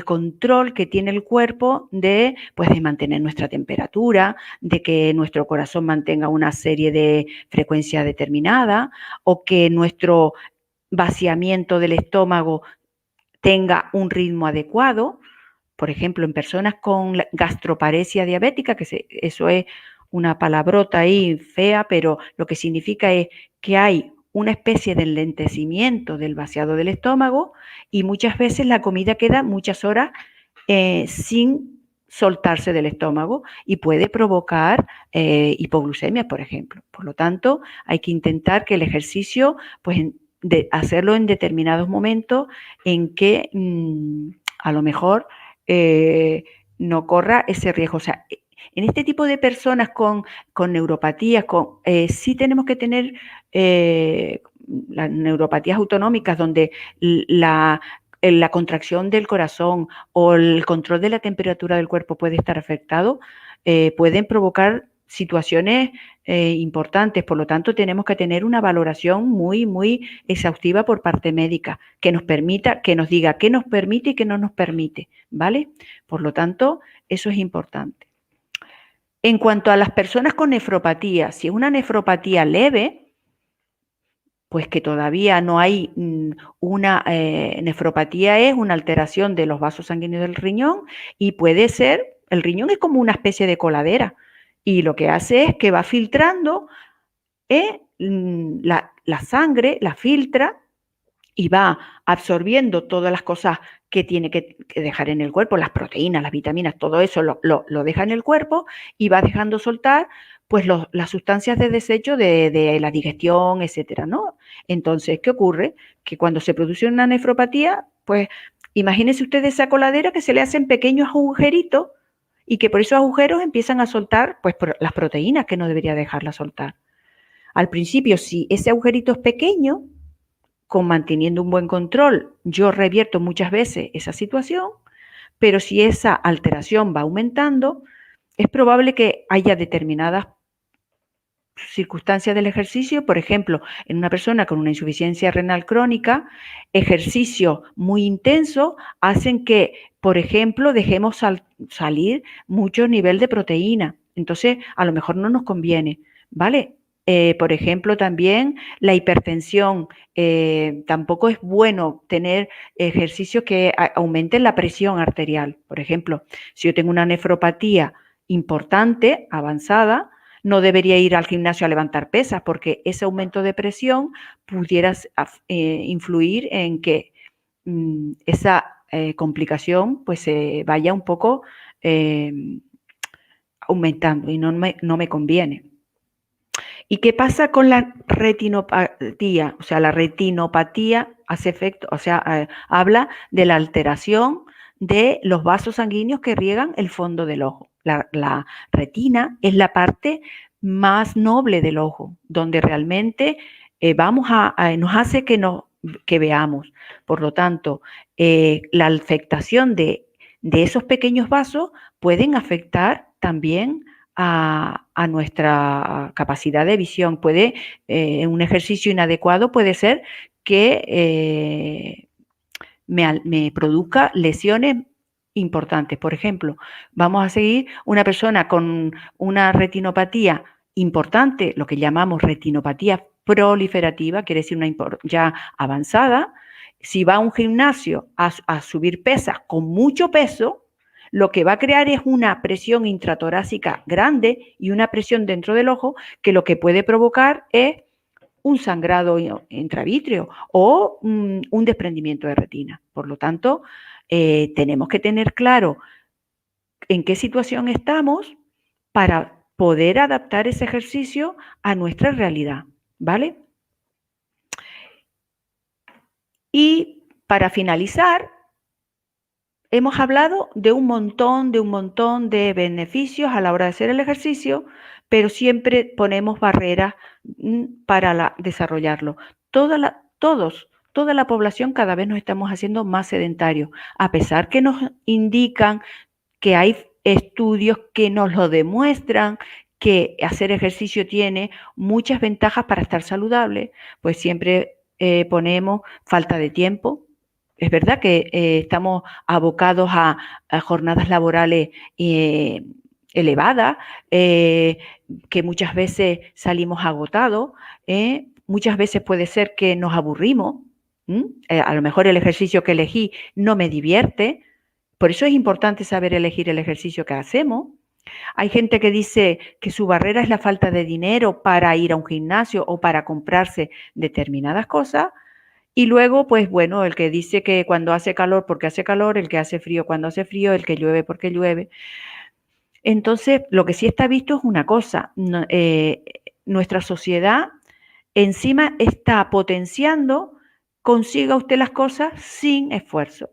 control que tiene el cuerpo de mantener nuestra temperatura, de que nuestro corazón mantenga una serie de frecuencias determinadas o que nuestro vaciamiento del estómago tenga un ritmo adecuado. Por ejemplo, en personas con gastroparesia diabética, eso es una palabrota ahí fea, pero lo que significa es que hay una especie de enlentecimiento del vaciado del estómago y muchas veces la comida queda muchas horas sin soltarse del estómago y puede provocar hipoglucemia, por ejemplo. Por lo tanto, hay que intentar que el ejercicio, hacerlo en determinados momentos en que a lo mejor no corra ese riesgo. O sea, en este tipo de personas con neuropatías, sí tenemos que tener las neuropatías autonómicas donde la contracción del corazón o el control de la temperatura del cuerpo puede estar afectado, pueden provocar situaciones importantes. Por lo tanto, tenemos que tener una valoración muy, muy exhaustiva por parte médica que nos permita, que nos diga qué nos permite y qué no nos permite, ¿vale? Por lo tanto, eso es importante. En cuanto a las personas con nefropatía, si es una nefropatía leve, pues que todavía no hay una nefropatía, es una alteración de los vasos sanguíneos del riñón y puede ser, el riñón es como una especie de coladera y lo que hace es que va filtrando la sangre, la filtra y va absorbiendo todas las cosas que tiene que dejar en el cuerpo, las proteínas, las vitaminas, todo eso lo deja en el cuerpo y va dejando soltar pues las sustancias de desecho de la digestión, etcétera, ¿no? Entonces, ¿qué ocurre? Que cuando se produce una nefropatía, pues imagínense ustedes esa coladera que se le hacen pequeños agujeritos y que por esos agujeros empiezan a soltar pues las proteínas que no debería dejarlas soltar. Al principio, si ese agujerito es pequeño, con manteniendo un buen control, yo revierto muchas veces esa situación, pero si esa alteración va aumentando, es probable que haya determinadas circunstancias del ejercicio, por ejemplo, en una persona con una insuficiencia renal crónica, ejercicios muy intensos hacen que, por ejemplo, dejemos salir mucho nivel de proteína. Entonces, a lo mejor no nos conviene, ¿vale? Por ejemplo, también la hipertensión. Tampoco es bueno tener ejercicios que aumenten la presión arterial. Por ejemplo, si yo tengo una nefropatía importante, avanzada, no debería ir al gimnasio a levantar pesas porque ese aumento de presión pudiera influir en que esa complicación pues se vaya un poco aumentando y no me conviene. ¿Y qué pasa con la retinopatía? O sea, la retinopatía hace efecto, o sea, habla de la alteración de los vasos sanguíneos que riegan el fondo del ojo. La retina es la parte más noble del ojo, donde realmente nos hace que veamos. Por lo tanto, la afectación de esos pequeños vasos pueden afectar también a nuestra capacidad de visión. Un ejercicio inadecuado puede ser que me produzca lesiones importantes. Por ejemplo, vamos a seguir una persona con una retinopatía importante, lo que llamamos retinopatía proliferativa, quiere decir una ya avanzada. Si va a un gimnasio a subir pesas con mucho peso, lo que va a crear es una presión intratorácica grande y una presión dentro del ojo que lo que puede provocar es un sangrado intravítreo o un desprendimiento de retina. Por lo tanto, tenemos que tener claro en qué situación estamos para poder adaptar ese ejercicio a nuestra realidad, ¿vale? Y para finalizar, hemos hablado de un montón de beneficios a la hora de hacer el ejercicio, pero siempre ponemos barreras para desarrollarlo. Toda la población cada vez nos estamos haciendo más sedentarios, a pesar que nos indican que hay estudios que nos lo demuestran, que hacer ejercicio tiene muchas ventajas para estar saludable, pues siempre ponemos falta de tiempo. Es verdad que estamos abocados a jornadas laborales elevadas, que muchas veces salimos agotados, muchas veces puede ser que nos aburrimos, a lo mejor el ejercicio que elegí no me divierte, por eso es importante saber elegir el ejercicio que hacemos. Hay gente que dice que su barrera es la falta de dinero para ir a un gimnasio o para comprarse determinadas cosas. Y luego, pues bueno, el que dice que cuando hace calor porque hace calor, el que hace frío cuando hace frío, el que llueve porque llueve. Entonces, lo que sí está visto es una cosa, nuestra sociedad encima está potenciando, consiga usted las cosas sin esfuerzo.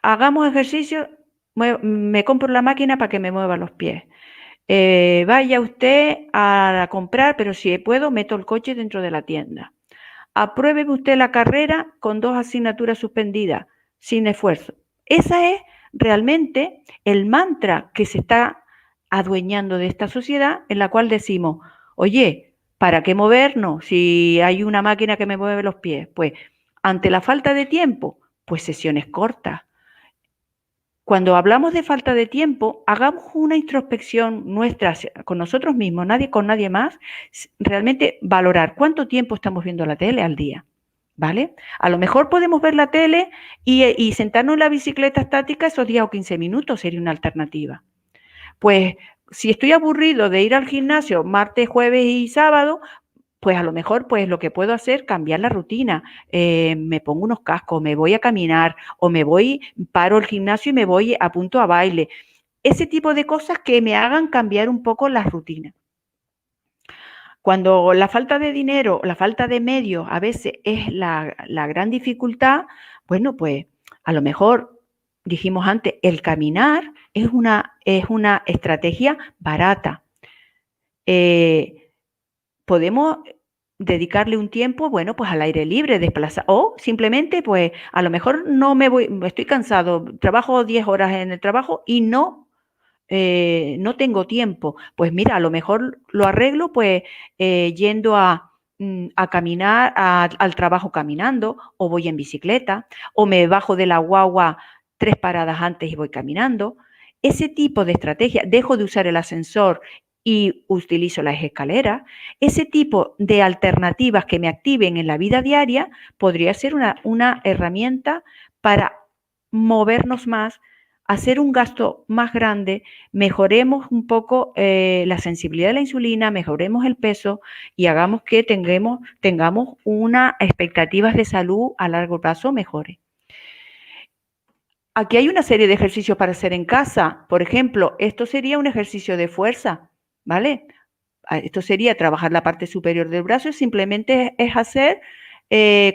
Hagamos ejercicio, me compro la máquina para que me mueva los pies. Vaya usted a comprar, pero si puedo, meto el coche dentro de la tienda. Apruebe usted la carrera con 2 asignaturas suspendidas, sin esfuerzo. Ese es realmente el mantra que se está adueñando de esta sociedad, en la cual decimos, oye, ¿para qué movernos si hay una máquina que me mueve los pies? Pues ante la falta de tiempo, pues sesiones cortas. cuando hablamos de falta de tiempo, hagamos una introspección nuestra con nosotros mismos, con nadie más, realmente valorar cuánto tiempo estamos viendo la tele al día, ¿vale? A lo mejor podemos ver la tele y sentarnos en la bicicleta estática esos 10 o 15 minutos, sería una alternativa. Pues si estoy aburrido de ir al gimnasio martes, jueves y sábado, pues a lo mejor pues lo que puedo hacer, cambiar la rutina, me pongo unos cascos, me voy a caminar o paro el gimnasio y me voy a punto a baile. Ese tipo de cosas que me hagan cambiar un poco la rutina. Cuando la falta de dinero, la falta de medios a veces es la gran dificultad, bueno, pues a lo mejor, dijimos antes, el caminar es una estrategia barata. Podemos dedicarle un tiempo, bueno, pues al aire libre, desplazar, o simplemente, pues a lo mejor estoy cansado, trabajo 10 horas en el trabajo y no tengo tiempo. Pues mira, a lo mejor lo arreglo pues yendo a caminar al trabajo caminando, o voy en bicicleta, o me bajo de la guagua 3 paradas antes y voy caminando. Ese tipo de estrategia, dejo de usar el ascensor y utilizo las escaleras. Ese tipo de alternativas que me activen en la vida diaria podría ser una herramienta para movernos más, hacer un gasto más grande, mejoremos un poco la sensibilidad de la insulina, mejoremos el peso y hagamos que tengamos unas expectativas de salud a largo plazo mejores. Aquí hay una serie de ejercicios para hacer en casa. Por ejemplo, esto sería un ejercicio de fuerza, ¿vale? Esto sería trabajar la parte superior del brazo y simplemente es hacer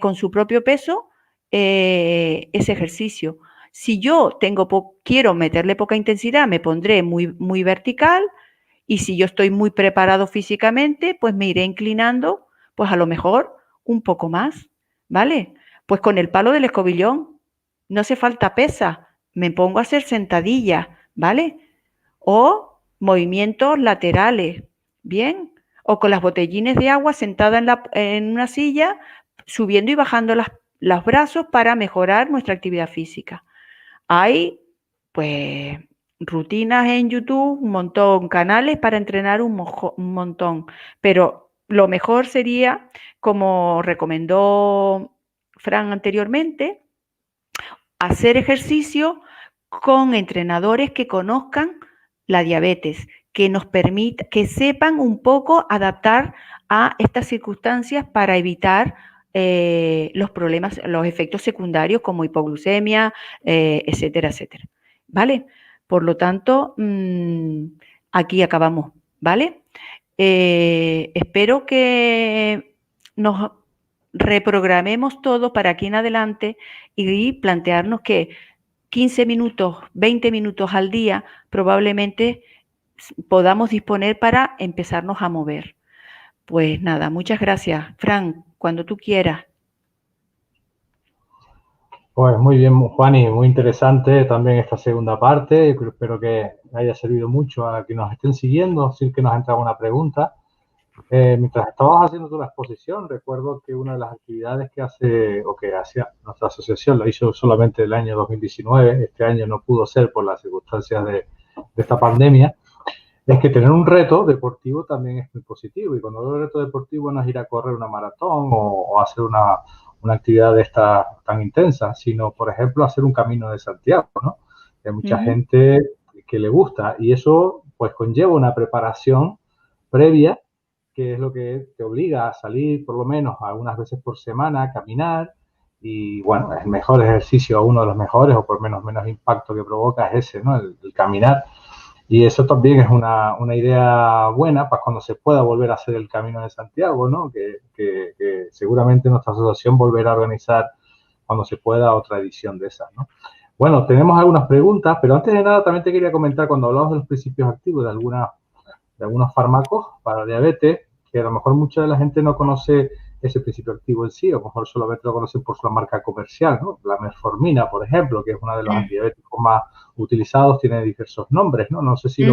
con su propio peso ese ejercicio. Si yo quiero meterle poca intensidad, me pondré muy vertical, y si yo estoy muy preparado físicamente, pues me iré inclinando, pues a lo mejor un poco más, ¿vale? Pues con el palo del escobillón, no hace falta pesa, me pongo a hacer sentadillas, ¿vale? O movimientos laterales, ¿bien? O con las botellines de agua sentada en una silla, subiendo y bajando los brazos para mejorar nuestra actividad física. Hay, pues, rutinas en YouTube, un montón, canales para entrenar un montón, pero lo mejor sería, como recomendó Fran anteriormente, hacer ejercicio con entrenadores que conozcan la diabetes, que sepan un poco adaptar a estas circunstancias para evitar los problemas, los efectos secundarios como hipoglucemia, etcétera, etcétera. ¿Vale? Por lo tanto, aquí acabamos, ¿vale? Espero que nos reprogramemos todo para aquí en adelante y plantearnos que 15 minutos, 20 minutos al día probablemente podamos disponer para empezarnos a mover. Pues nada, muchas gracias. Fran, cuando tú quieras. Pues muy bien, Juani, muy interesante también esta segunda parte. Espero que haya servido mucho a quienes nos estén siguiendo, sin que nos entre alguna pregunta. Mientras estabas haciendo tu exposición, recuerdo que una de las actividades que hacía nuestra asociación, lo hizo solamente el año 2019, este año no pudo ser por las circunstancias de esta pandemia, es que tener un reto deportivo también es muy positivo. Y cuando hablo de reto deportivo no es ir a correr una maratón o hacer una actividad de esta tan intensa, sino, por ejemplo, hacer un camino de Santiago, ¿no? Hay mucha gente que le gusta, y eso pues conlleva una preparación previa, que es lo que te obliga a salir por lo menos algunas veces por semana a caminar. Y bueno, el mejor ejercicio, uno de los mejores, o por menos impacto que provoca es ese, ¿no? El caminar. Y eso también es una idea buena para cuando se pueda volver a hacer el Camino de Santiago, ¿no? Que seguramente nuestra asociación volverá a organizar cuando se pueda otra edición de esas, ¿no? Bueno, tenemos algunas preguntas, pero antes de nada también te quería comentar, cuando hablamos de los principios activos de algunos fármacos para diabetes, que a lo mejor mucha de la gente no conoce ese principio activo en sí, o a lo mejor solamente lo conocen por su marca comercial, ¿no? La metformina, por ejemplo, que es uno de los antidiabéticos más utilizados, tiene diversos nombres, ¿no? No sé si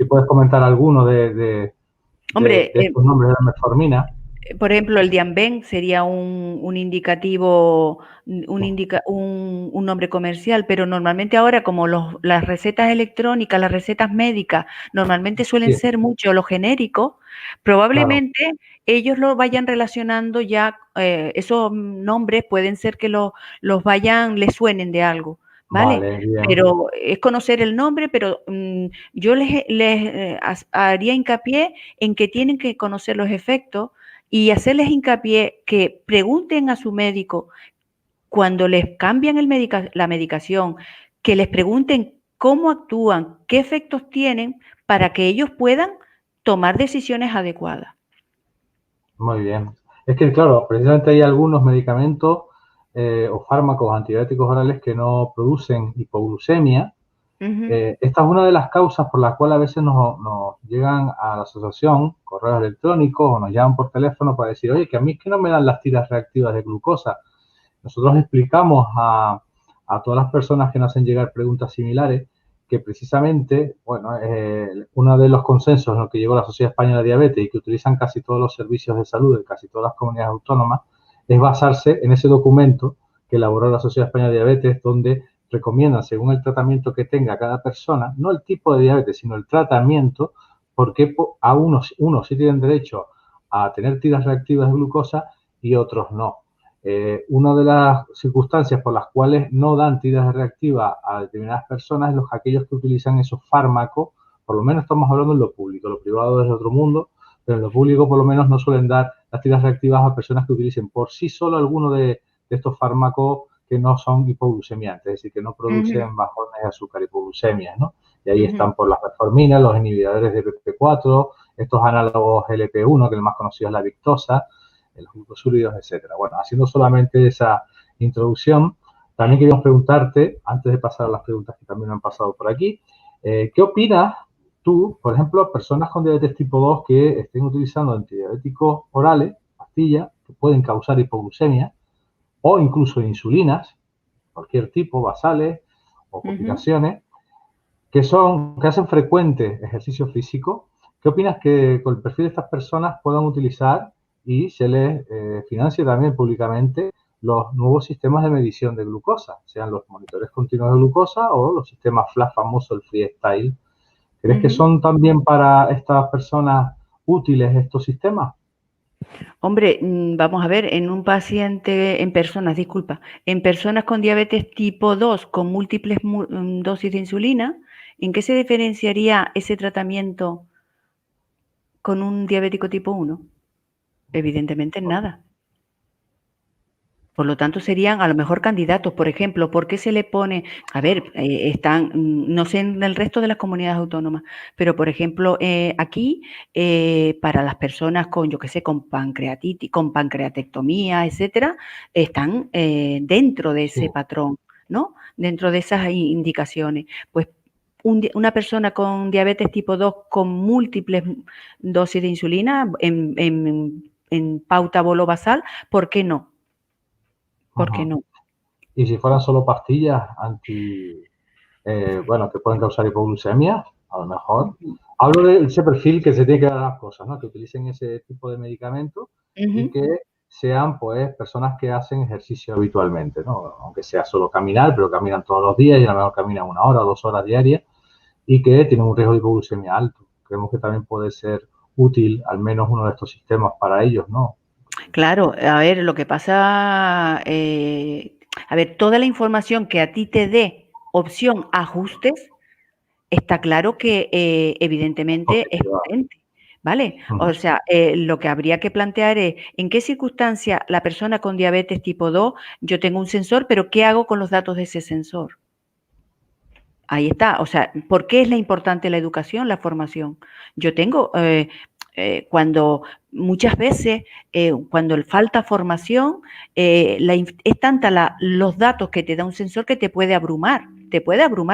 puedes comentar alguno de estos nombres de la metformina. Por ejemplo, el Dianben sería un indicativo, un nombre comercial, pero normalmente ahora como las recetas electrónicas, las recetas médicas, normalmente suelen Sí, ser mucho los genéricos, claro. probablemente ellos lo vayan relacionando ya, esos nombres pueden ser que los vayan, les suenen de algo, ¿vale? Vale, bien. Pero es conocer el nombre, pero yo haría hincapié en que tienen que conocer los efectos y hacerles hincapié que pregunten a su médico cuando les cambian la medicación, que les pregunten cómo actúan, qué efectos tienen para que ellos puedan tomar decisiones adecuadas. Muy bien. Es que, claro, precisamente hay algunos medicamentos o fármacos antibióticos orales que no producen hipoglucemia. Ujú, Esta es una de las causas por las cuales a veces nos llegan a la asociación, correos electrónicos o nos llaman por teléfono para decir, oye, que a mí es que no me dan las tiras reactivas de glucosa. Nosotros explicamos a todas las personas que nos hacen llegar preguntas similares que precisamente, bueno, uno de los consensos en los que llegó la Sociedad Española de Diabetes y que utilizan casi todos los servicios de salud de casi todas las comunidades autónomas es basarse en ese documento que elaboró la Sociedad Española de Diabetes, donde recomiendan, según el tratamiento que tenga cada persona, no el tipo de diabetes, sino el tratamiento, porque a unos sí tienen derecho a tener tiras reactivas de glucosa y otros no. Una de las circunstancias por las cuales no dan tiras reactivas a determinadas personas es aquellos que utilizan esos fármacos, por lo menos estamos hablando en lo público, lo privado es otro mundo, pero en lo público por lo menos no suelen dar las tiras reactivas a personas que utilicen por sí solo alguno de estos fármacos que no son hipoglucemiantes, es decir, que no ujú, producen bajones de azúcar, hipoglucemias, ¿no? Y ahí ujú. están por las metforminas, los inhibidores de PP4, estos análogos LP1, que el más conocido es la Victoza, los glucosúridos, etcétera. Bueno, haciendo solamente esa introducción, también queríamos preguntarte, antes de pasar a las preguntas que también me han pasado por aquí, ¿qué opinas tú, por ejemplo, personas con diabetes tipo 2 que estén utilizando antidiabéticos orales, pastillas, que pueden causar hipoglucemia, o incluso insulinas, cualquier tipo, basales o Ujú. combinaciones, que hacen frecuente ejercicio físico? ¿Qué opinas que con el perfil de estas personas puedan utilizar y se les financie también públicamente los nuevos sistemas de medición de glucosa, sean los monitores continuos de glucosa o los sistemas FLAP famosos, el Freestyle? ¿Crees que Ujú. son también para estas personas útiles estos sistemas? Hombre, vamos a ver, en un paciente, en personas, disculpa, en personas con diabetes tipo 2 con múltiples dosis de insulina, ¿en qué se diferenciaría ese tratamiento con un diabético tipo 1? Evidentemente en nada. Por lo tanto, serían a lo mejor candidatos. Por ejemplo, ¿por qué se le pone? A ver, no sé en el resto de las comunidades autónomas, pero por ejemplo, aquí, para las personas con, yo qué sé, con pancreatitis, con pancreatectomía, etcétera, están dentro de Sí. ese patrón, ¿no? Dentro de esas indicaciones. Pues una persona con diabetes tipo 2 con múltiples dosis de insulina en pauta bolo-basal, ¿por qué no? ¿Por qué Ajá. no? Y si fueran solo pastillas bueno, que pueden causar hipoglucemia, a lo mejor. Ujú, Hablo de ese perfil que se tiene que dar a las cosas, ¿no? Que utilicen ese tipo de medicamentos y ujú. que sean, pues, personas que hacen ejercicio habitualmente, ¿no? Aunque sea solo caminar, pero caminan todos los días y a lo mejor caminan 1 hora o 2 horas diarias y que tienen un riesgo de hipoglucemia alto. Creemos que también puede ser útil al menos uno de estos sistemas para ellos, ¿no? Claro, a ver, lo que pasa, a ver, toda la información que a ti te dé opción ajustes, está claro que evidentemente es Objetiva. potente, ¿vale? O Ujú. sea, lo que habría que plantear es en qué circunstancia la persona con diabetes tipo 2, yo tengo un sensor, pero ¿qué hago con los datos de ese sensor? Ahí está, o sea, ¿por qué es la importante la educación, la formación? Yo tengo, cuando muchas veces, cuando falta formación, es tanta los datos que te da un sensor que te puede abrumar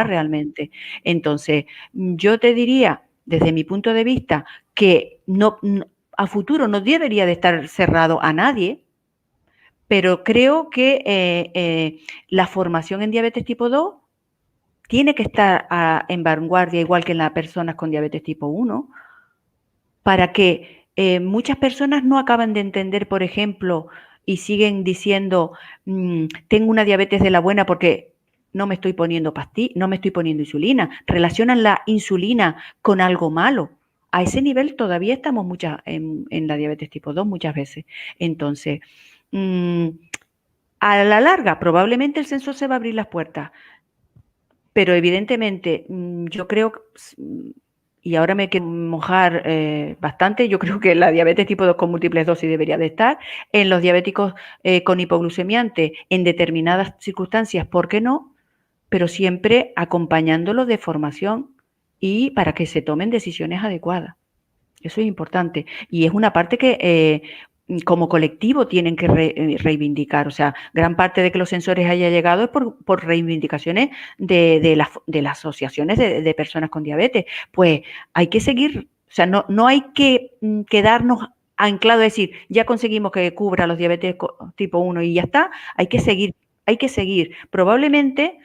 realmente. Entonces, yo te diría, desde mi punto de vista, que a futuro no debería de estar cerrado a nadie, pero creo que la formación en diabetes tipo 2 tiene que estar en vanguardia, igual que en las personas con diabetes tipo 1, para que muchas personas no acaban de entender, por ejemplo, y siguen diciendo, tengo una diabetes de la buena porque no me estoy poniendo no me estoy poniendo insulina. Relacionan la insulina con algo malo. A ese nivel todavía estamos en la diabetes tipo 2 muchas veces. Entonces, a la larga, probablemente el sensor se va a abrir las puertas, pero evidentemente yo creo, y ahora me quiero mojar bastante, yo creo que la diabetes tipo 2 con múltiples dosis debería de estar, en los diabéticos con hipoglucemiante en determinadas circunstancias, ¿por qué no? Pero siempre acompañándolo de formación y para que se tomen decisiones adecuadas. Eso es importante. Y es una parte que como colectivo tienen que reivindicar. O sea, gran parte de que los sensores haya llegado es por reivindicaciones de las asociaciones de personas con diabetes. Pues hay que seguir, o sea, no hay que quedarnos anclados a decir, ya conseguimos que cubra los diabetes tipo 1 y ya está. Hay que seguir. Probablemente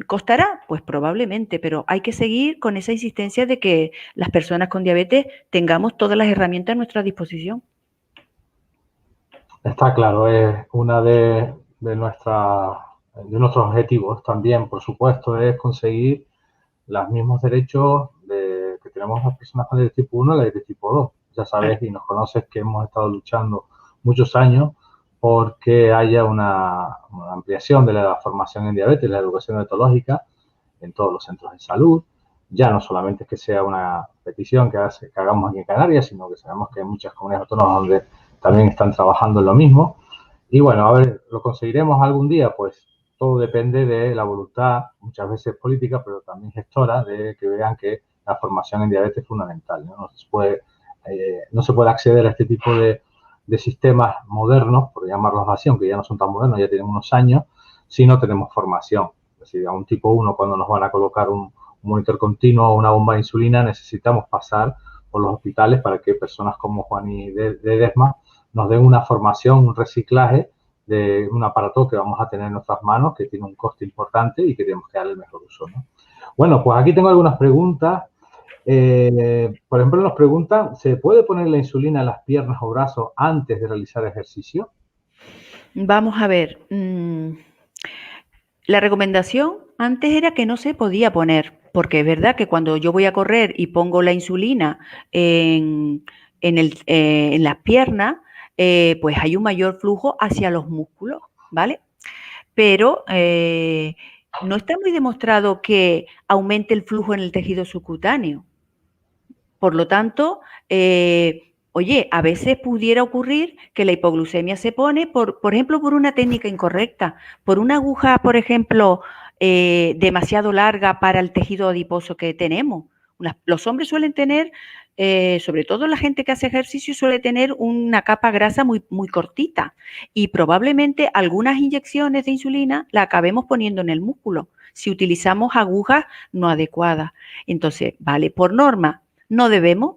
¿costará? Pues probablemente, pero hay que seguir con esa insistencia de que las personas con diabetes tengamos todas las herramientas a nuestra disposición. Está claro, es una de nuestros objetivos también, por supuesto, es conseguir los mismos derechos que tenemos las personas con diabetes tipo 1 y la diabetes tipo 2. Ya sabes y nos conoces que hemos estado luchando muchos años porque haya una ampliación de la formación en diabetes, la educación etológica en todos los centros de salud. Ya no solamente es que sea una petición que hagamos aquí en Canarias, sino que sabemos que hay muchas comunidades autónomas donde también están trabajando en lo mismo. Y bueno, a ver, ¿lo conseguiremos algún día? Pues todo depende de la voluntad, muchas veces política, pero también gestora, de que vean que la formación en diabetes es fundamental. No se puede acceder a este tipo de sistemas modernos, por llamarlos así, aunque ya no son tan modernos, ya tienen unos años, si no tenemos formación. Es decir, a un tipo 1, cuando nos van a colocar un monitor continuo o una bomba de insulina, necesitamos pasar por los hospitales para que personas como Juan y Desma nos den una formación, un reciclaje de un aparato que vamos a tener en nuestras manos, que tiene un coste importante y que tenemos que darle el mejor uso, ¿no? Bueno, pues aquí tengo algunas preguntas. Por ejemplo, nos preguntan, ¿se puede poner la insulina en las piernas o brazos antes de realizar ejercicio? Vamos a ver. La recomendación antes era que no se podía poner, porque es verdad que cuando yo voy a correr y pongo la insulina en las piernas, pues hay un mayor flujo hacia los músculos, ¿vale? Pero no está muy demostrado que aumente el flujo en el tejido subcutáneo. Por lo tanto, oye, a veces pudiera ocurrir que la hipoglucemia se pone, por ejemplo, por una técnica incorrecta, por una aguja, por ejemplo, demasiado larga para el tejido adiposo que tenemos. Los hombres suelen tener, sobre todo la gente que hace ejercicio, suele tener una capa grasa muy, muy cortita y probablemente algunas inyecciones de insulina la acabemos poniendo en el músculo si utilizamos agujas no adecuadas. Entonces, vale, por norma, no debemos,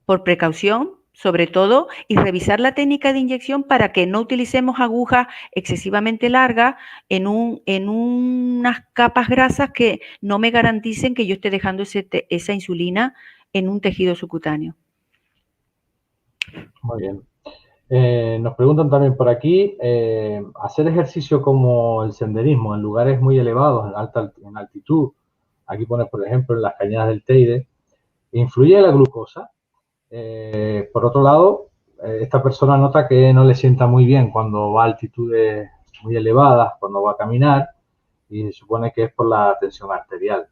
por precaución, sobre todo, y revisar la técnica de inyección para que no utilicemos agujas excesivamente largas en unas capas grasas que no me garanticen que yo esté dejando esa insulina en un tejido subcutáneo. Muy bien. Nos preguntan también por aquí, hacer ejercicio como el senderismo en lugares muy elevados, en altitud, aquí pone, por ejemplo, en las cañadas del Teide, ¿influye la glucosa? Por otro lado, esta persona nota que no le sienta muy bien cuando va a altitudes muy elevadas, cuando va a caminar, y se supone que es por la tensión arterial.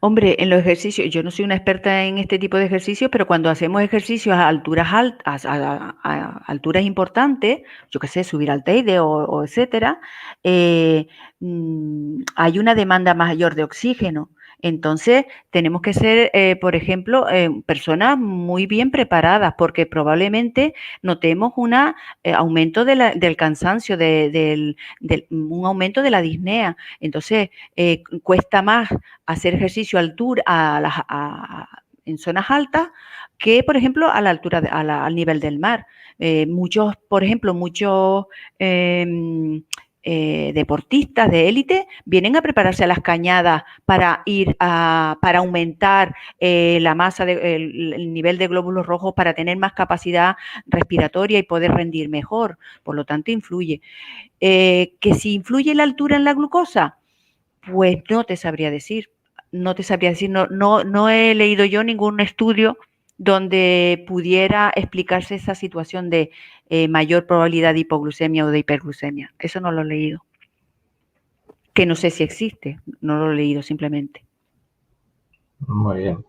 Hombre, en los ejercicios, yo no soy una experta en este tipo de ejercicios, pero cuando hacemos ejercicios a alturas altas, a alturas importantes, yo qué sé, subir al Teide o etcétera, hay una demanda mayor de oxígeno. Entonces, tenemos que ser, por ejemplo, personas muy bien preparadas, porque probablemente notemos un aumento del cansancio, un aumento de la disnea. Entonces, cuesta más hacer ejercicio en zonas altas que, por ejemplo, a la altura, al nivel del mar. Por ejemplo, muchos deportistas de élite vienen a prepararse a las cañadas para para aumentar la masa, el nivel de glóbulos rojos para tener más capacidad respiratoria y poder rendir mejor. Por lo tanto, influye. Que si influye la altura en la glucosa, pues no te sabría decir. No te sabría decir, no he leído yo ningún estudio donde pudiera explicarse esa situación de mayor probabilidad de hipoglucemia o de hiperglucemia. Eso no lo he leído. Que no sé si existe, no lo he leído simplemente. Muy bien.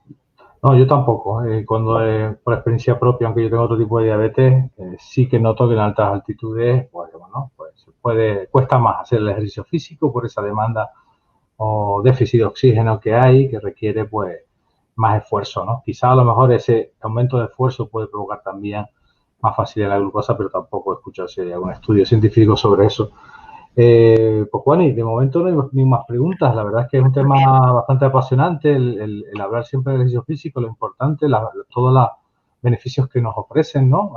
No, yo tampoco. Cuando por experiencia propia, aunque yo tengo otro tipo de diabetes, sí que noto que en altas altitudes, pues bueno, cuesta más hacer el ejercicio físico por esa demanda o déficit de oxígeno que hay, que requiere pues más esfuerzo, ¿no? Quizá a lo mejor ese aumento de esfuerzo puede provocar también más facilidad la glucosa, pero tampoco he escuchado si hay algún estudio científico sobre eso. Pues Juani, de momento no hay ni más preguntas. La verdad es que es un tema bastante apasionante el hablar siempre del ejercicio físico, lo importante, todos los beneficios que nos ofrecen, ¿no?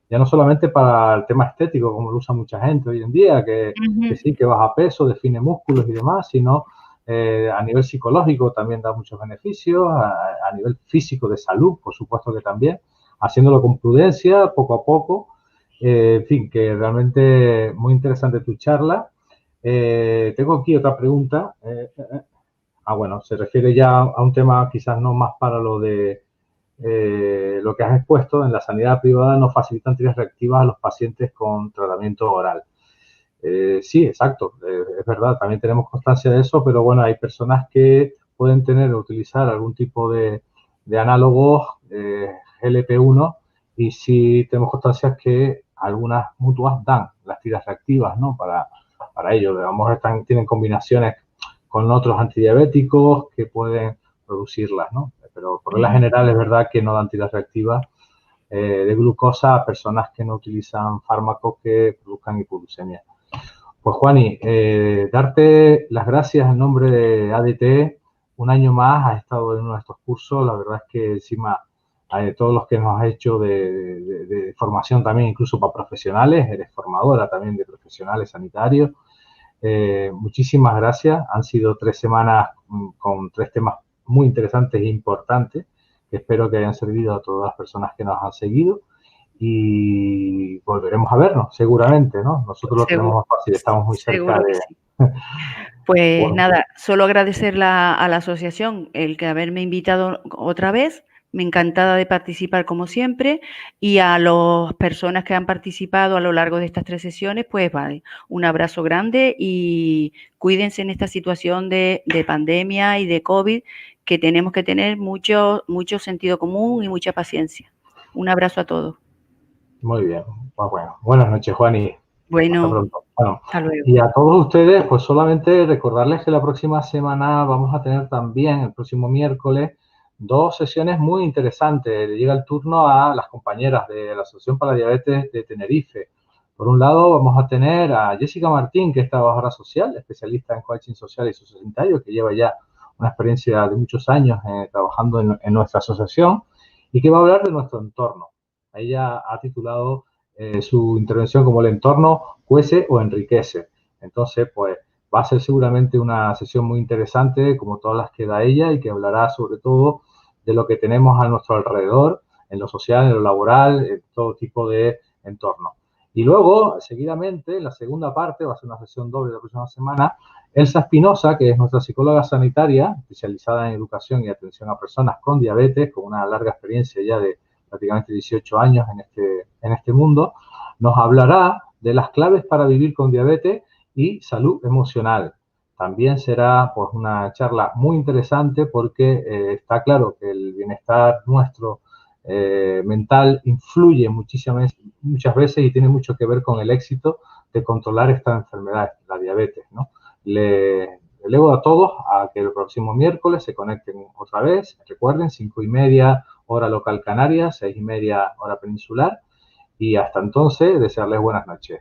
Ya no solamente para el tema estético, como lo usa mucha gente hoy en día, que sí, que baja peso, define músculos y demás, sino a nivel psicológico también da muchos beneficios, a nivel físico de salud, por supuesto que también, haciéndolo con prudencia, poco a poco. En fin, que realmente muy interesante tu charla. Tengo aquí otra pregunta. Bueno, se refiere ya a un tema quizás no más para lo de lo que has expuesto. En la sanidad privada no facilitan tiras reactivas a los pacientes con tratamiento oral. Sí, exacto, es verdad, también tenemos constancia de eso, pero bueno, hay personas que pueden tener o utilizar algún tipo de análogos GLP-1 y sí tenemos constancia que algunas mutuas dan las tiras reactivas, ¿no? Para ello, digamos, tienen combinaciones con otros antidiabéticos que pueden producirlas, ¿no? Pero por regla general es verdad que no dan tiras reactivas de glucosa a personas que no utilizan fármacos que produzcan hipoglucemia. Pues Juani, darte las gracias en nombre de ADT. Un año más has estado en uno de estos cursos. La verdad es que encima todos los que nos has hecho de formación también, incluso para profesionales, eres formadora también de profesionales sanitarios. Muchísimas gracias. Han sido 3 semanas con 3 temas muy interesantes e importantes que espero que hayan servido a todas las personas que nos han seguido. Y volveremos a vernos, seguramente, ¿no? Nosotros lo tenemos más fácil, estamos muy cerca de... Sí. Pues bueno, nada, solo agradecer a la asociación el que haberme invitado otra vez, me encantada de participar como siempre, y a las personas que han participado a lo largo de estas 3 sesiones, pues vale, un abrazo grande y cuídense en esta situación de pandemia y de COVID, que tenemos que tener mucho sentido común y mucha paciencia. Un abrazo a todos. Muy bien, pues bueno, buenas noches, Juani. Bueno, hasta pronto. Bueno, hasta luego. Y a todos ustedes, pues solamente recordarles que la próxima semana vamos a tener también, el próximo miércoles, 2 sesiones muy interesantes. Llega el turno a las compañeras de la Asociación para la Diabetes de Tenerife. Por un lado, vamos a tener a Jessica Martín, que es trabajadora social, especialista en coaching social y sociosanitario, que lleva ya una experiencia de muchos años trabajando en nuestra asociación y que va a hablar de nuestro entorno. Ella ha titulado su intervención como el entorno cuece o enriquece. Entonces, pues va a ser seguramente una sesión muy interesante, como todas las que da ella, y que hablará sobre todo de lo que tenemos a nuestro alrededor, en lo social, en lo laboral, en todo tipo de entorno. Y luego, seguidamente, en la segunda parte, va a ser una sesión doble la próxima semana, Elsa Espinosa, que es nuestra psicóloga sanitaria, especializada en educación y atención a personas con diabetes, con una larga experiencia ya de prácticamente 18 años en este mundo, nos hablará de las claves para vivir con diabetes y salud emocional. También será pues una charla muy interesante porque está claro que el bienestar nuestro mental influye muchas veces y tiene mucho que ver con el éxito de controlar esta enfermedad, la diabetes, ¿no? Le elevo a todos a que el próximo miércoles se conecten otra vez. Recuerden, 5:30 hora local canaria, 6:30 hora peninsular. Y hasta entonces, desearles buenas noches.